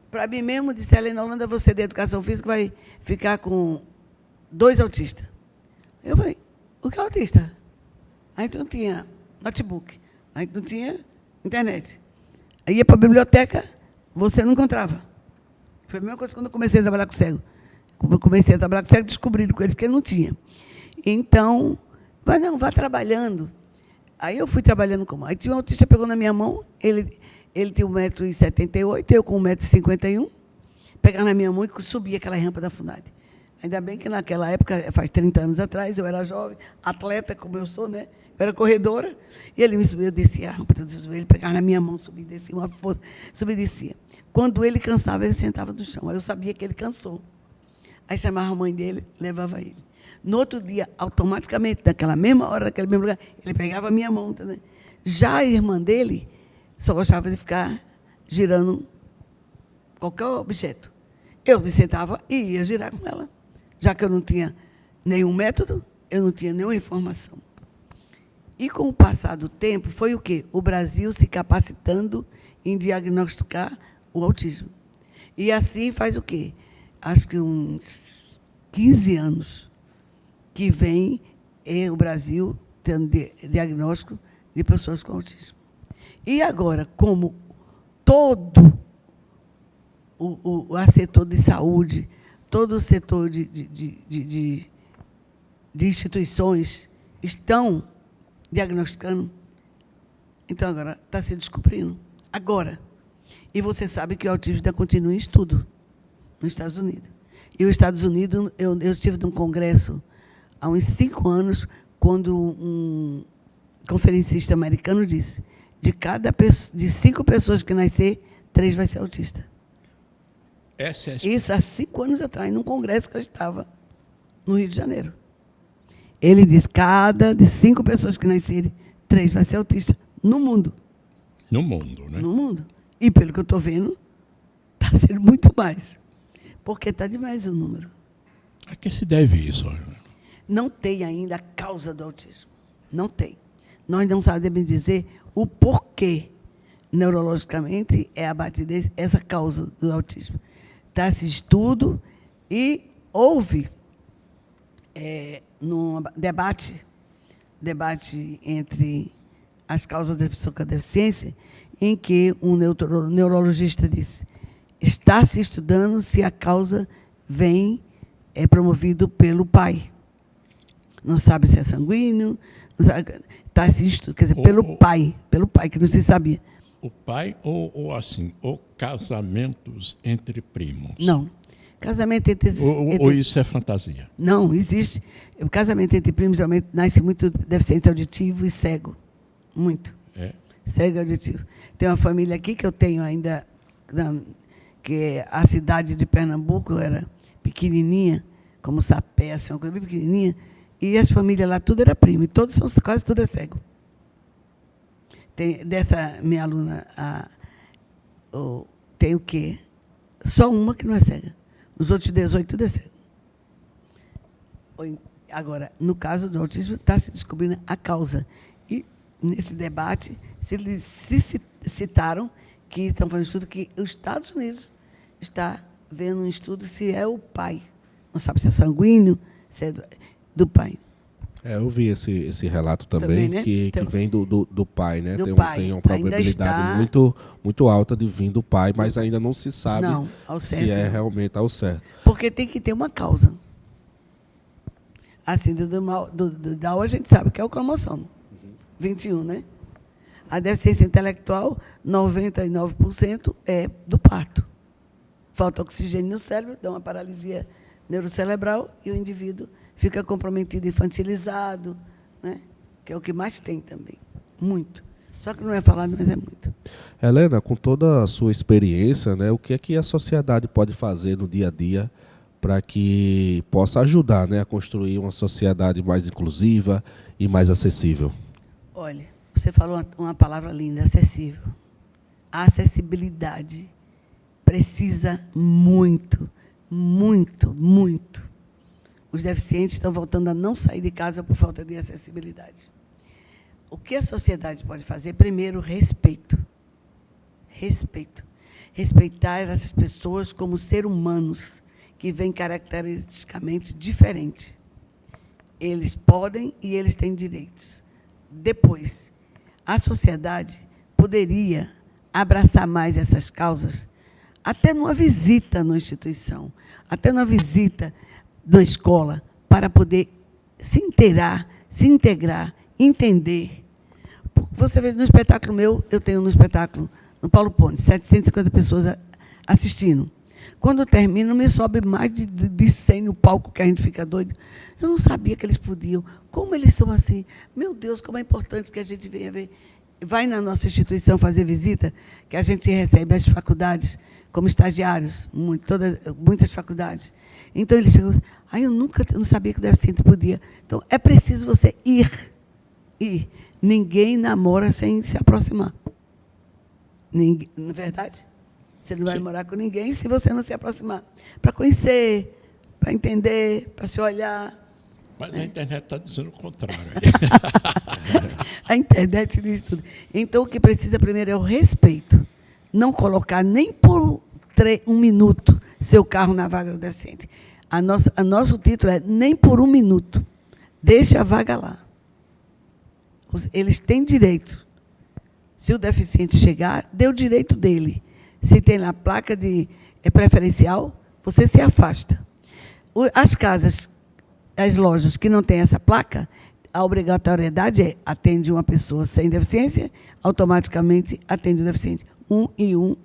Para mim mesmo, disse a Helena Holanda, você de Educação Física vai ficar com 2 autistas. Eu falei, o que é autista? A gente não tinha notebook, a gente não tinha internet. Aí ia para a biblioteca, você não encontrava. Foi a mesma coisa quando eu comecei a trabalhar com cego. Quando eu comecei a trabalhar com cego, descobriram com eles que ele não tinha. Então, vá trabalhando. Aí eu fui trabalhando como. Aí tinha um autista, pegou na minha mão, ele tinha 1,78 m, eu com 1,51 m, pegava na minha mão e subia aquela rampa da FUNAD. Ainda bem que naquela época, faz 30 anos atrás, eu era jovem, atleta como eu sou, né? Eu era corredora, e ele me subia, eu descia a rampa, ele pegava na minha mão, subia e descia, uma força, subia e descia. Quando ele cansava, ele sentava no chão. Aí eu sabia que ele cansou. Aí chamava a mãe dele, levava ele. No outro dia, automaticamente, naquela mesma hora, naquele mesmo lugar, ele pegava a minha mão. Entendeu? Já a irmã dele só gostava de ficar girando qualquer objeto. Eu me sentava e ia girar com ela. Já que eu não tinha nenhum método, eu não tinha nenhuma informação. E com o passar do tempo, foi o quê? O Brasil se capacitando em diagnosticar o autismo. E assim faz o quê? Acho que uns 15 anos que vem o Brasil tendo diagnóstico de pessoas com autismo. E agora, como todo o setor de saúde, todo o setor de instituições estão diagnosticando, então agora está se descobrindo. Agora. E você sabe que o autismo ainda continua em estudo nos Estados Unidos. E os Estados Unidos, eu estive num congresso há uns 5 anos, quando um conferencista americano disse, de 5 pessoas que nascer, 3 vai ser autista. Isso há 5 anos atrás, num congresso que eu estava, no Rio de Janeiro. Ele disse, de 5 pessoas que nascerem, 3 vai ser autista no mundo.
No mundo, né?
No mundo. E, pelo que eu estou vendo, está sendo muito mais. Porque está demais o número.
A que se deve isso?
Não tem ainda a causa do autismo. Não tem. Nós não sabemos dizer o porquê, neurologicamente, é abatida essa causa do autismo. Está esse estudo e houve num debate entre as causas da pessoa com deficiência, em que um neurologista disse, está se estudando se a causa é promovido pelo pai. Não sabe se é sanguíneo, está se estudando, quer dizer, pelo pai, que não se sabia.
O pai ou casamentos entre primos?
Não. Casamento entre...
Ou isso é fantasia?
Não, existe. O casamento entre primos, geralmente, nasce muito deficiente auditivo e cego. Muito. Cego e auditivo. Tem uma família aqui que eu tenho ainda, que a cidade de Pernambuco era pequenininha, como Sapé, assim, uma coisa bem pequenininha, e as famílias lá, tudo era primo, e quase tudo é cego. Tem, dessa minha aluna, tem o quê? Só uma que não é cega. Os outros 18, tudo é cego. Agora, no caso do autismo, está se descobrindo a causa. E, nesse debate, se citaram que estão fazendo um estudo que os Estados Unidos está vendo um estudo se é o pai. Não sabe se é sanguíneo, se é do pai.
Eu vi esse relato também,
né?
que vem do pai, né? Tem uma
Ainda
probabilidade muito alta de vir do pai, mas ainda não se sabe se é realmente ao certo.
Porque tem que ter uma causa. Assim, do Down a gente sabe que é o cromossomo. 21, né? A deficiência intelectual, 99% é do parto. Falta oxigênio no cérebro, dá uma paralisia neurocerebral e o indivíduo fica comprometido, infantilizado, né? Que é o que mais tem também. Muito. Só que não é falado, mas é muito.
Helena, com toda a sua experiência, né, o que é que a sociedade pode fazer no dia a dia para que possa ajudar, né, a construir uma sociedade mais inclusiva e mais acessível?
Olha, você falou uma palavra linda, acessível. A acessibilidade precisa muito, muito, muito. Os deficientes estão voltando a não sair de casa por falta de acessibilidade. O que a sociedade pode fazer? Primeiro, respeito. Respeito. Respeitar essas pessoas como seres humanos, que vêm caracteristicamente diferentes. Eles podem e eles têm direitos. Depois, a sociedade poderia abraçar mais essas causas, até numa visita na instituição, até numa visita na escola, para poder se inteirar, se integrar, entender. Você vê no espetáculo meu, eu tenho no espetáculo, no Paulo Pontes, 750 pessoas assistindo. Quando termino, me sobe mais de 100 no palco, que a gente fica doido. Eu não sabia que eles podiam. Como eles são assim? Meu Deus, como é importante que a gente venha ver. Vai na nossa instituição fazer visita, que a gente recebe as faculdades como estagiários, muitas faculdades. Então, eles chegam, eu não sabia que o deficiente podia. Então, é preciso você ir. Ninguém namora sem se aproximar. Ninguém, não é verdade? Você não vai namorar com ninguém se você não se aproximar. Para conhecer, para entender, para se olhar.
Mas a internet está dizendo o contrário.
A internet diz tudo. Então, o que precisa primeiro é o respeito. Não colocar nem por 1 minuto seu carro na vaga do deficiente. Nosso título é nem por 1 minuto. Deixe a vaga lá. Eles têm direito. Se o deficiente chegar, dê o direito dele. Se tem lá placa de preferencial, você se afasta. As casas, as lojas que não têm essa placa, a obrigatoriedade é atende uma pessoa sem deficiência, automaticamente atende o deficiente. 1. E o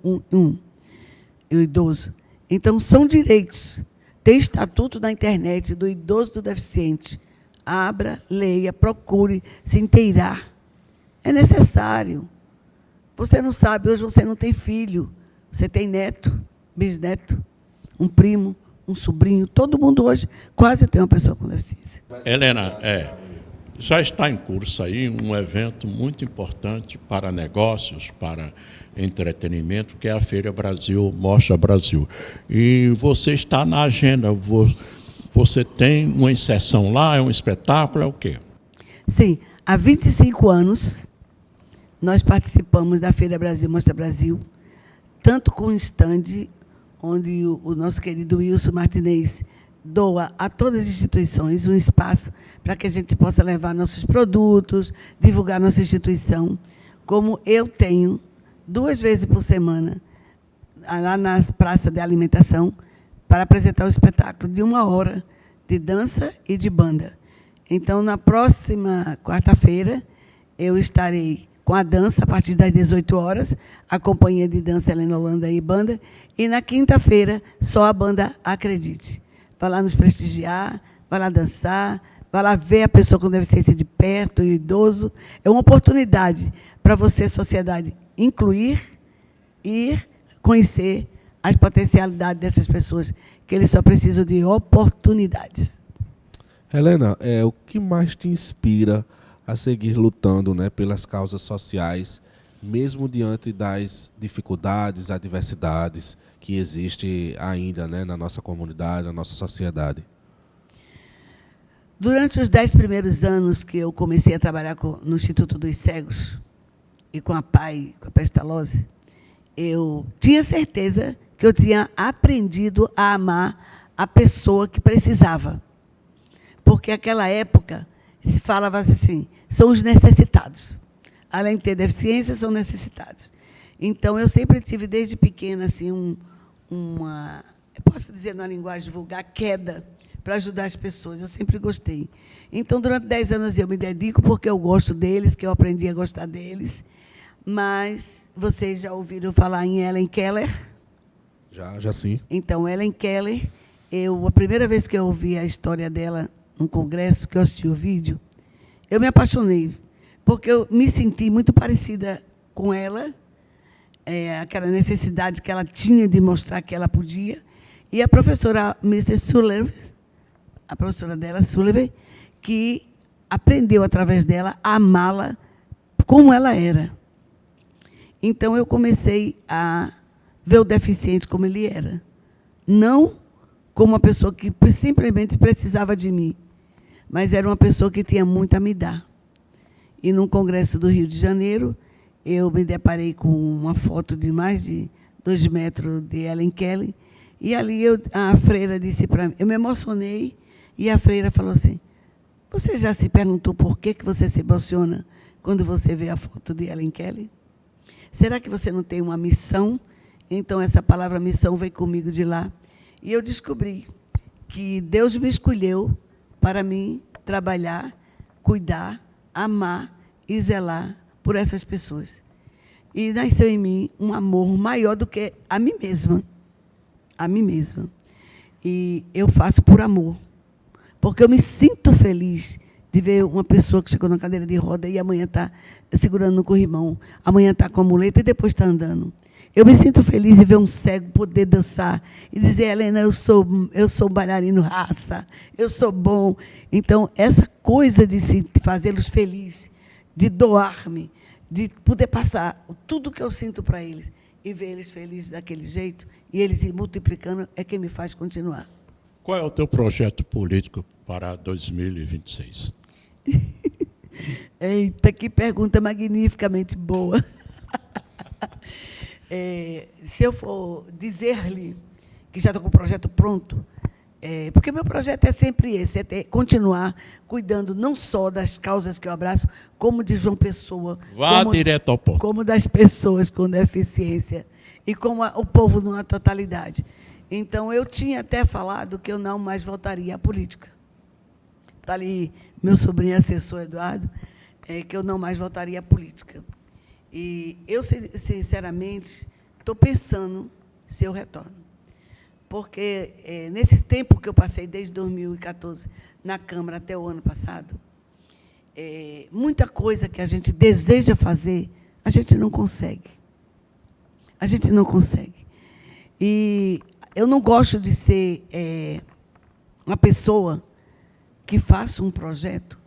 idoso. Então, são direitos. Tem estatuto na internet do idoso e do deficiente. Abra, leia, procure se inteirar. É necessário. Você não sabe, hoje você não tem filho. Você tem neto, bisneto, um primo, um sobrinho. Todo mundo hoje quase tem uma pessoa com deficiência.
Helena, já está em curso aí um evento muito importante para negócios, para entretenimento, que é a Feira Brasil, Mostra Brasil. E você está na agenda, você tem uma inserção lá, é um espetáculo, é o quê?
Sim, há 25 anos nós participamos da Feira Brasil, Mostra Brasil, tanto com um stand, onde o nosso querido Wilson Martinez doa a todas as instituições um espaço para que a gente possa levar nossos produtos, divulgar nossa instituição, como eu tenho 2 vezes por semana, lá na Praça de Alimentação, para apresentar o espetáculo de 1 hora de dança e de banda. Então, na próxima quarta-feira, eu estarei com a dança, a partir das 18 horas, a companhia de dança Helena Holanda e banda, e na quinta-feira, só a banda Acredite. Vai lá nos prestigiar, vai lá dançar, vai lá ver a pessoa com deficiência de perto, o idoso. É uma oportunidade para você, sociedade, incluir e conhecer as potencialidades dessas pessoas, que eles só precisam de oportunidades.
Helena, o que mais te inspira a seguir lutando, né, pelas causas sociais, mesmo diante das dificuldades, adversidades que existem ainda, né, na nossa comunidade, na nossa sociedade?
Durante os 10 primeiros anos que eu comecei a trabalhar no Instituto dos Cegos e com a PAI, com a Pestalozzi, eu tinha certeza que eu tinha aprendido a amar a pessoa que precisava. Porque naquela época se falava assim, são os necessitados. Além de ter deficiência, são necessitados. Então, eu sempre tive, desde pequena, assim, eu posso dizer, na linguagem vulgar, queda para ajudar as pessoas. Eu sempre gostei. Então, durante 10 anos, eu me dedico porque eu gosto deles, que eu aprendi a gostar deles. Mas vocês já ouviram falar em Helen Keller?
Já sim.
Então, Helen Keller, a primeira vez que eu ouvi a história dela num congresso, que eu assisti o vídeo, eu me apaixonei, porque eu me senti muito parecida com ela, aquela necessidade que ela tinha de mostrar que ela podia. E a professora Mrs. Sullivan, a professora dela, Sullivan, que aprendeu, através dela, a amá-la como ela era. Então, eu comecei a ver o deficiente como ele era. Não como uma pessoa que simplesmente precisava de mim, mas era uma pessoa que tinha muito a me dar. E, num congresso do Rio de Janeiro, eu me deparei com uma foto de mais de 2 metros de Helen Keller, e ali a freira disse para mim, eu me emocionei, e a freira falou assim, você já se perguntou por que você se emociona quando você vê a foto de Helen Keller? Será que você não tem uma missão? Então, essa palavra missão veio comigo de lá. E eu descobri que Deus me escolheu para mim trabalhar, cuidar, amar e zelar por essas pessoas. E nasceu em mim um amor maior do que a mim mesma. A mim mesma. E eu faço por amor. Porque eu me sinto feliz de ver uma pessoa que chegou na cadeira de roda e amanhã está segurando no corrimão, amanhã está com a muleta e depois está andando. Eu me sinto feliz de ver um cego poder dançar e dizer, Helena, eu sou bailarino raça, eu sou bom. Então, essa coisa de fazê-los felizes, de doar-me, de poder passar tudo que eu sinto para eles e ver eles felizes daquele jeito e eles se multiplicando, é quem me faz continuar.
Qual é o teu projeto político para 2026?
Eita, que pergunta magnificamente boa. Se eu for dizer-lhe que já estou com o projeto pronto, porque meu projeto é sempre esse, continuar cuidando não só das causas que eu abraço, como de João Pessoa,
direto ao ponto.
Como das pessoas com deficiência e como o povo numa totalidade. Então, eu tinha até falado que eu não mais voltaria à política. Está ali meu sobrinho assessor, Eduardo, que eu não mais voltaria à política. E eu, sinceramente, estou pensando se eu retorno. Porque, nesse tempo que eu passei, desde 2014, na Câmara até o ano passado, muita coisa que a gente deseja fazer, a gente não consegue. A gente não consegue. E eu não gosto de ser uma pessoa que faça um projeto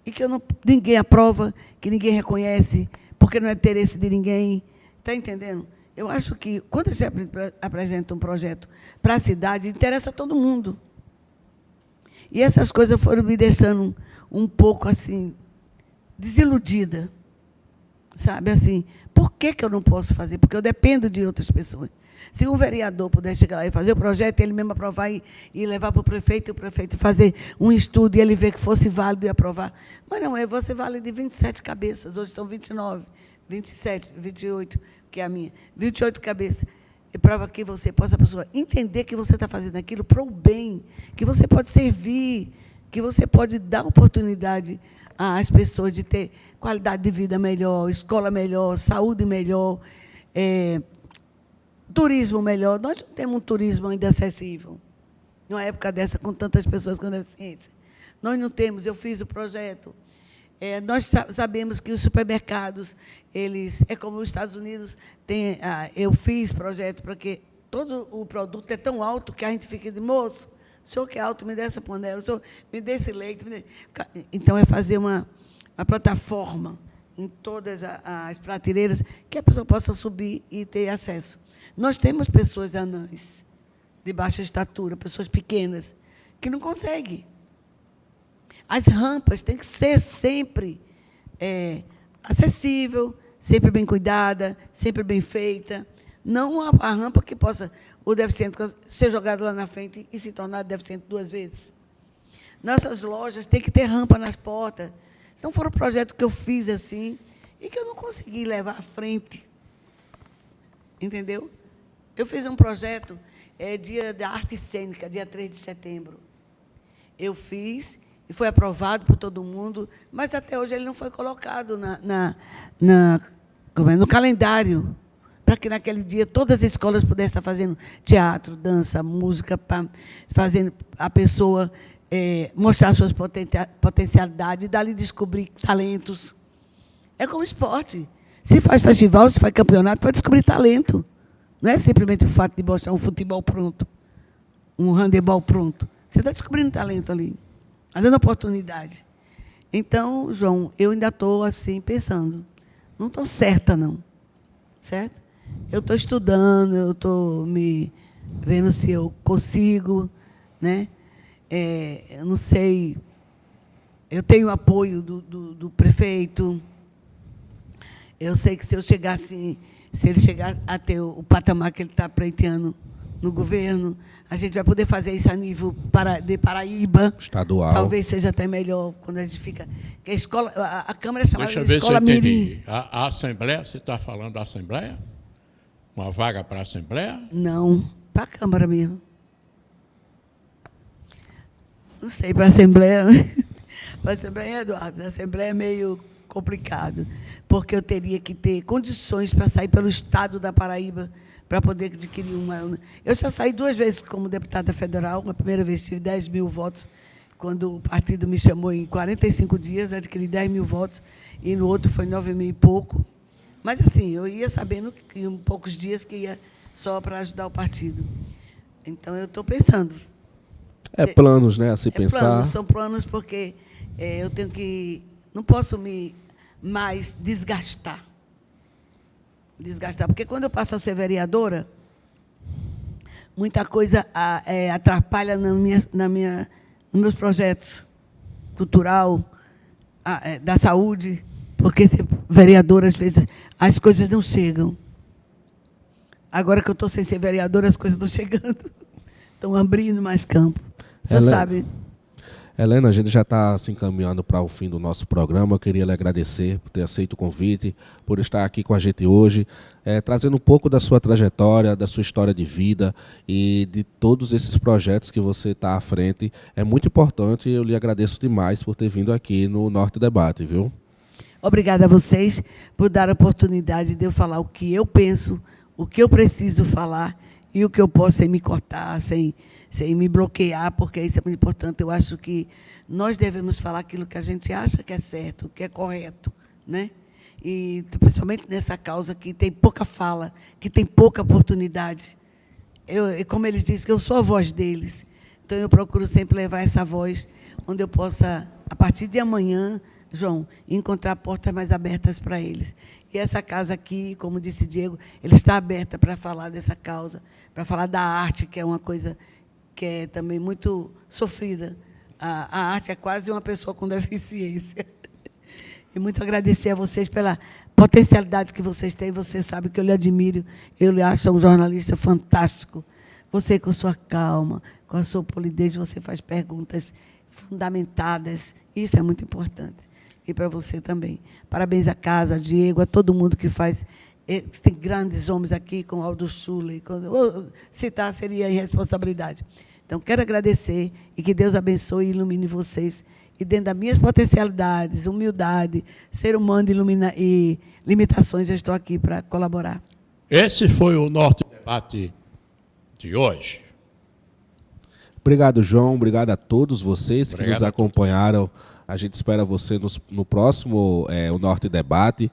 e que ninguém aprova, que ninguém reconhece, porque não é interesse de ninguém. Está entendendo? Eu acho que, quando você apresenta um projeto para a cidade, interessa a todo mundo. E essas coisas foram me deixando um pouco, assim, desiludida. Sabe, assim, por que eu não posso fazer? Porque eu dependo de outras pessoas. Se um vereador puder chegar lá e fazer o projeto, ele mesmo aprovar e levar para o prefeito, e o prefeito fazer um estudo e ele ver que fosse válido e aprovar. Mas não, você vale de 27 cabeças, hoje estão 29, 27, 28, que é a minha, 28 cabeças. E prova que você possa, a pessoa, entender que você está fazendo aquilo para o bem, que você pode servir, que você pode dar oportunidade às pessoas de ter qualidade de vida melhor, escola melhor, saúde melhor, turismo melhor. Nós não temos um turismo ainda acessível, numa época dessa, com tantas pessoas com deficiência. Nós não temos, eu fiz o projeto. Nós sabemos que os supermercados, eles, como os Estados Unidos, eu fiz projeto para que todo o produto é tão alto que a gente fica de moço, o senhor que é alto, me dê essa panela, o senhor me dê esse leite. Então, é fazer uma plataforma em todas as prateleiras que a pessoa possa subir e ter acesso. Nós temos pessoas anãs, de baixa estatura, pessoas pequenas, que não conseguem. As rampas têm que ser sempre acessível, sempre bem cuidada, sempre bem feita. Não a rampa que possa o deficiente ser jogado lá na frente e se tornar deficiente 2 vezes. Nossas lojas têm que ter rampa nas portas. Então, foram projetos que eu fiz assim e que eu não consegui levar à frente. Entendeu? Eu fiz um projeto, Dia da Arte Cênica, dia 3 de setembro. Eu fiz e foi aprovado por todo mundo, mas até hoje ele não foi colocado no calendário, para que naquele dia todas as escolas pudessem estar fazendo teatro, dança, música, fazendo a pessoa mostrar suas potencialidades, e dali descobrir talentos. É como esporte. Se faz festival, se faz campeonato, para descobrir talento. Não é simplesmente o fato de mostrar um futebol pronto, um handebol pronto. Você está descobrindo talento ali, dando oportunidade. Então, João, eu ainda estou assim, pensando. Não estou certa, não. Certo? Eu estou estudando, eu estou me vendo se eu consigo, né? Eu não sei. Eu tenho apoio do prefeito. Eu sei que se eu chegasse, se ele chegar a ter o patamar que ele está pleiteando no governo, a gente vai poder fazer isso a nível de Paraíba.
Estadual.
Talvez seja até melhor quando a gente fica. Que a escola, a Câmara é chamada
Deixa eu
de
ver
Escola
se eu entendi.
Mirim.
A Assembleia, você está falando da Assembleia? Uma vaga para a Assembleia?
Não, para a Câmara mesmo. Não sei, para a Assembleia. Para a Assembleia, Eduardo, a Assembleia é meio complicado, porque eu teria que ter condições para sair pelo Estado da Paraíba, para poder adquirir uma. Eu já saí 2 vezes como deputada federal. A primeira vez tive 10 mil votos, quando o partido me chamou em 45 dias, adquiri 10 mil votos, e no outro foi 9 mil e pouco. Mas, assim, eu ia sabendo que em poucos dias que ia só para ajudar o partido. Então, eu estou pensando.
Planos, né, a se pensar.
Planos, são planos, porque eu tenho que... Não posso me mais desgastar. Porque quando eu passo a ser vereadora, muita coisa atrapalha nos meus projetos cultural, da saúde, porque ser vereadora, às vezes, as coisas não chegam. Agora que eu estou sem ser vereadora, as coisas estão chegando. Estão abrindo mais campo. Você sabe.
Helena, a gente já está se encaminhando para o fim do nosso programa. Eu queria lhe agradecer por ter aceito o convite, por estar aqui com a gente hoje, trazendo um pouco da sua trajetória, da sua história de vida e de todos esses projetos que você está à frente. É muito importante e eu lhe agradeço demais por ter vindo aqui no Norte Debate, viu?
Obrigada a vocês por dar a oportunidade de eu falar o que eu penso, o que eu preciso falar e o que eu posso sem me cortar, sem me bloquear, porque isso é muito importante. Eu acho que nós devemos falar aquilo que a gente acha que é certo, que é correto, né? E principalmente nessa causa que tem pouca fala, que tem pouca oportunidade. Como eles dizem, que eu sou a voz deles. Então, eu procuro sempre levar essa voz onde eu possa, a partir de amanhã, João, encontrar portas mais abertas para eles. E essa casa aqui, como disse Diego, ele está aberta para falar dessa causa, para falar da arte, que é uma coisa que é também muito sofrida. A arte é quase uma pessoa com deficiência. E muito agradecer a vocês pela potencialidade que vocês têm. Você sabe que eu lhe admiro, eu lhe acho um jornalista fantástico. Você, com sua calma, com a sua polidez, você faz perguntas fundamentadas. Isso é muito importante. E para você também. Parabéns à casa, a Diego, a todo mundo que faz. Tem grandes homens aqui, com Aldo Schuller. Citar seria irresponsabilidade. Então, quero agradecer e que Deus abençoe e ilumine vocês. E dentro das minhas potencialidades, humildade, ser humano e limitações, eu estou aqui para colaborar.
Esse foi o Norte Debate de hoje.
Obrigado, João. Obrigado a todos vocês que nos acompanharam. A gente espera você no próximo o Norte Debate.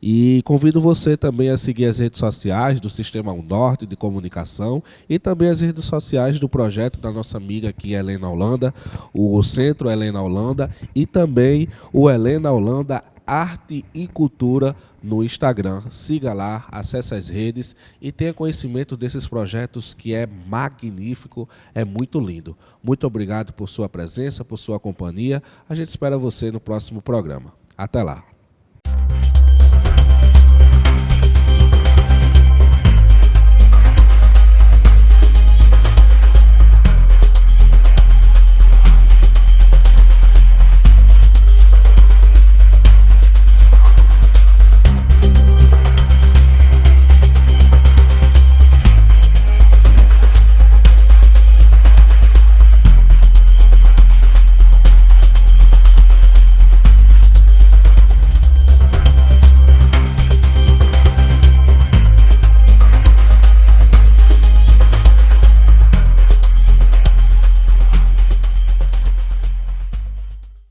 E convido você também a seguir as redes sociais do Sistema Norte de Comunicação e também as redes sociais do projeto da nossa amiga aqui, Helena Holanda, o Centro Helena Holanda e também o Helena Holanda Arte e Cultura no Instagram. Siga lá, acesse as redes e tenha conhecimento desses projetos que é magnífico, é muito lindo. Muito obrigado por sua presença, por sua companhia. A gente espera você no próximo programa. Até lá.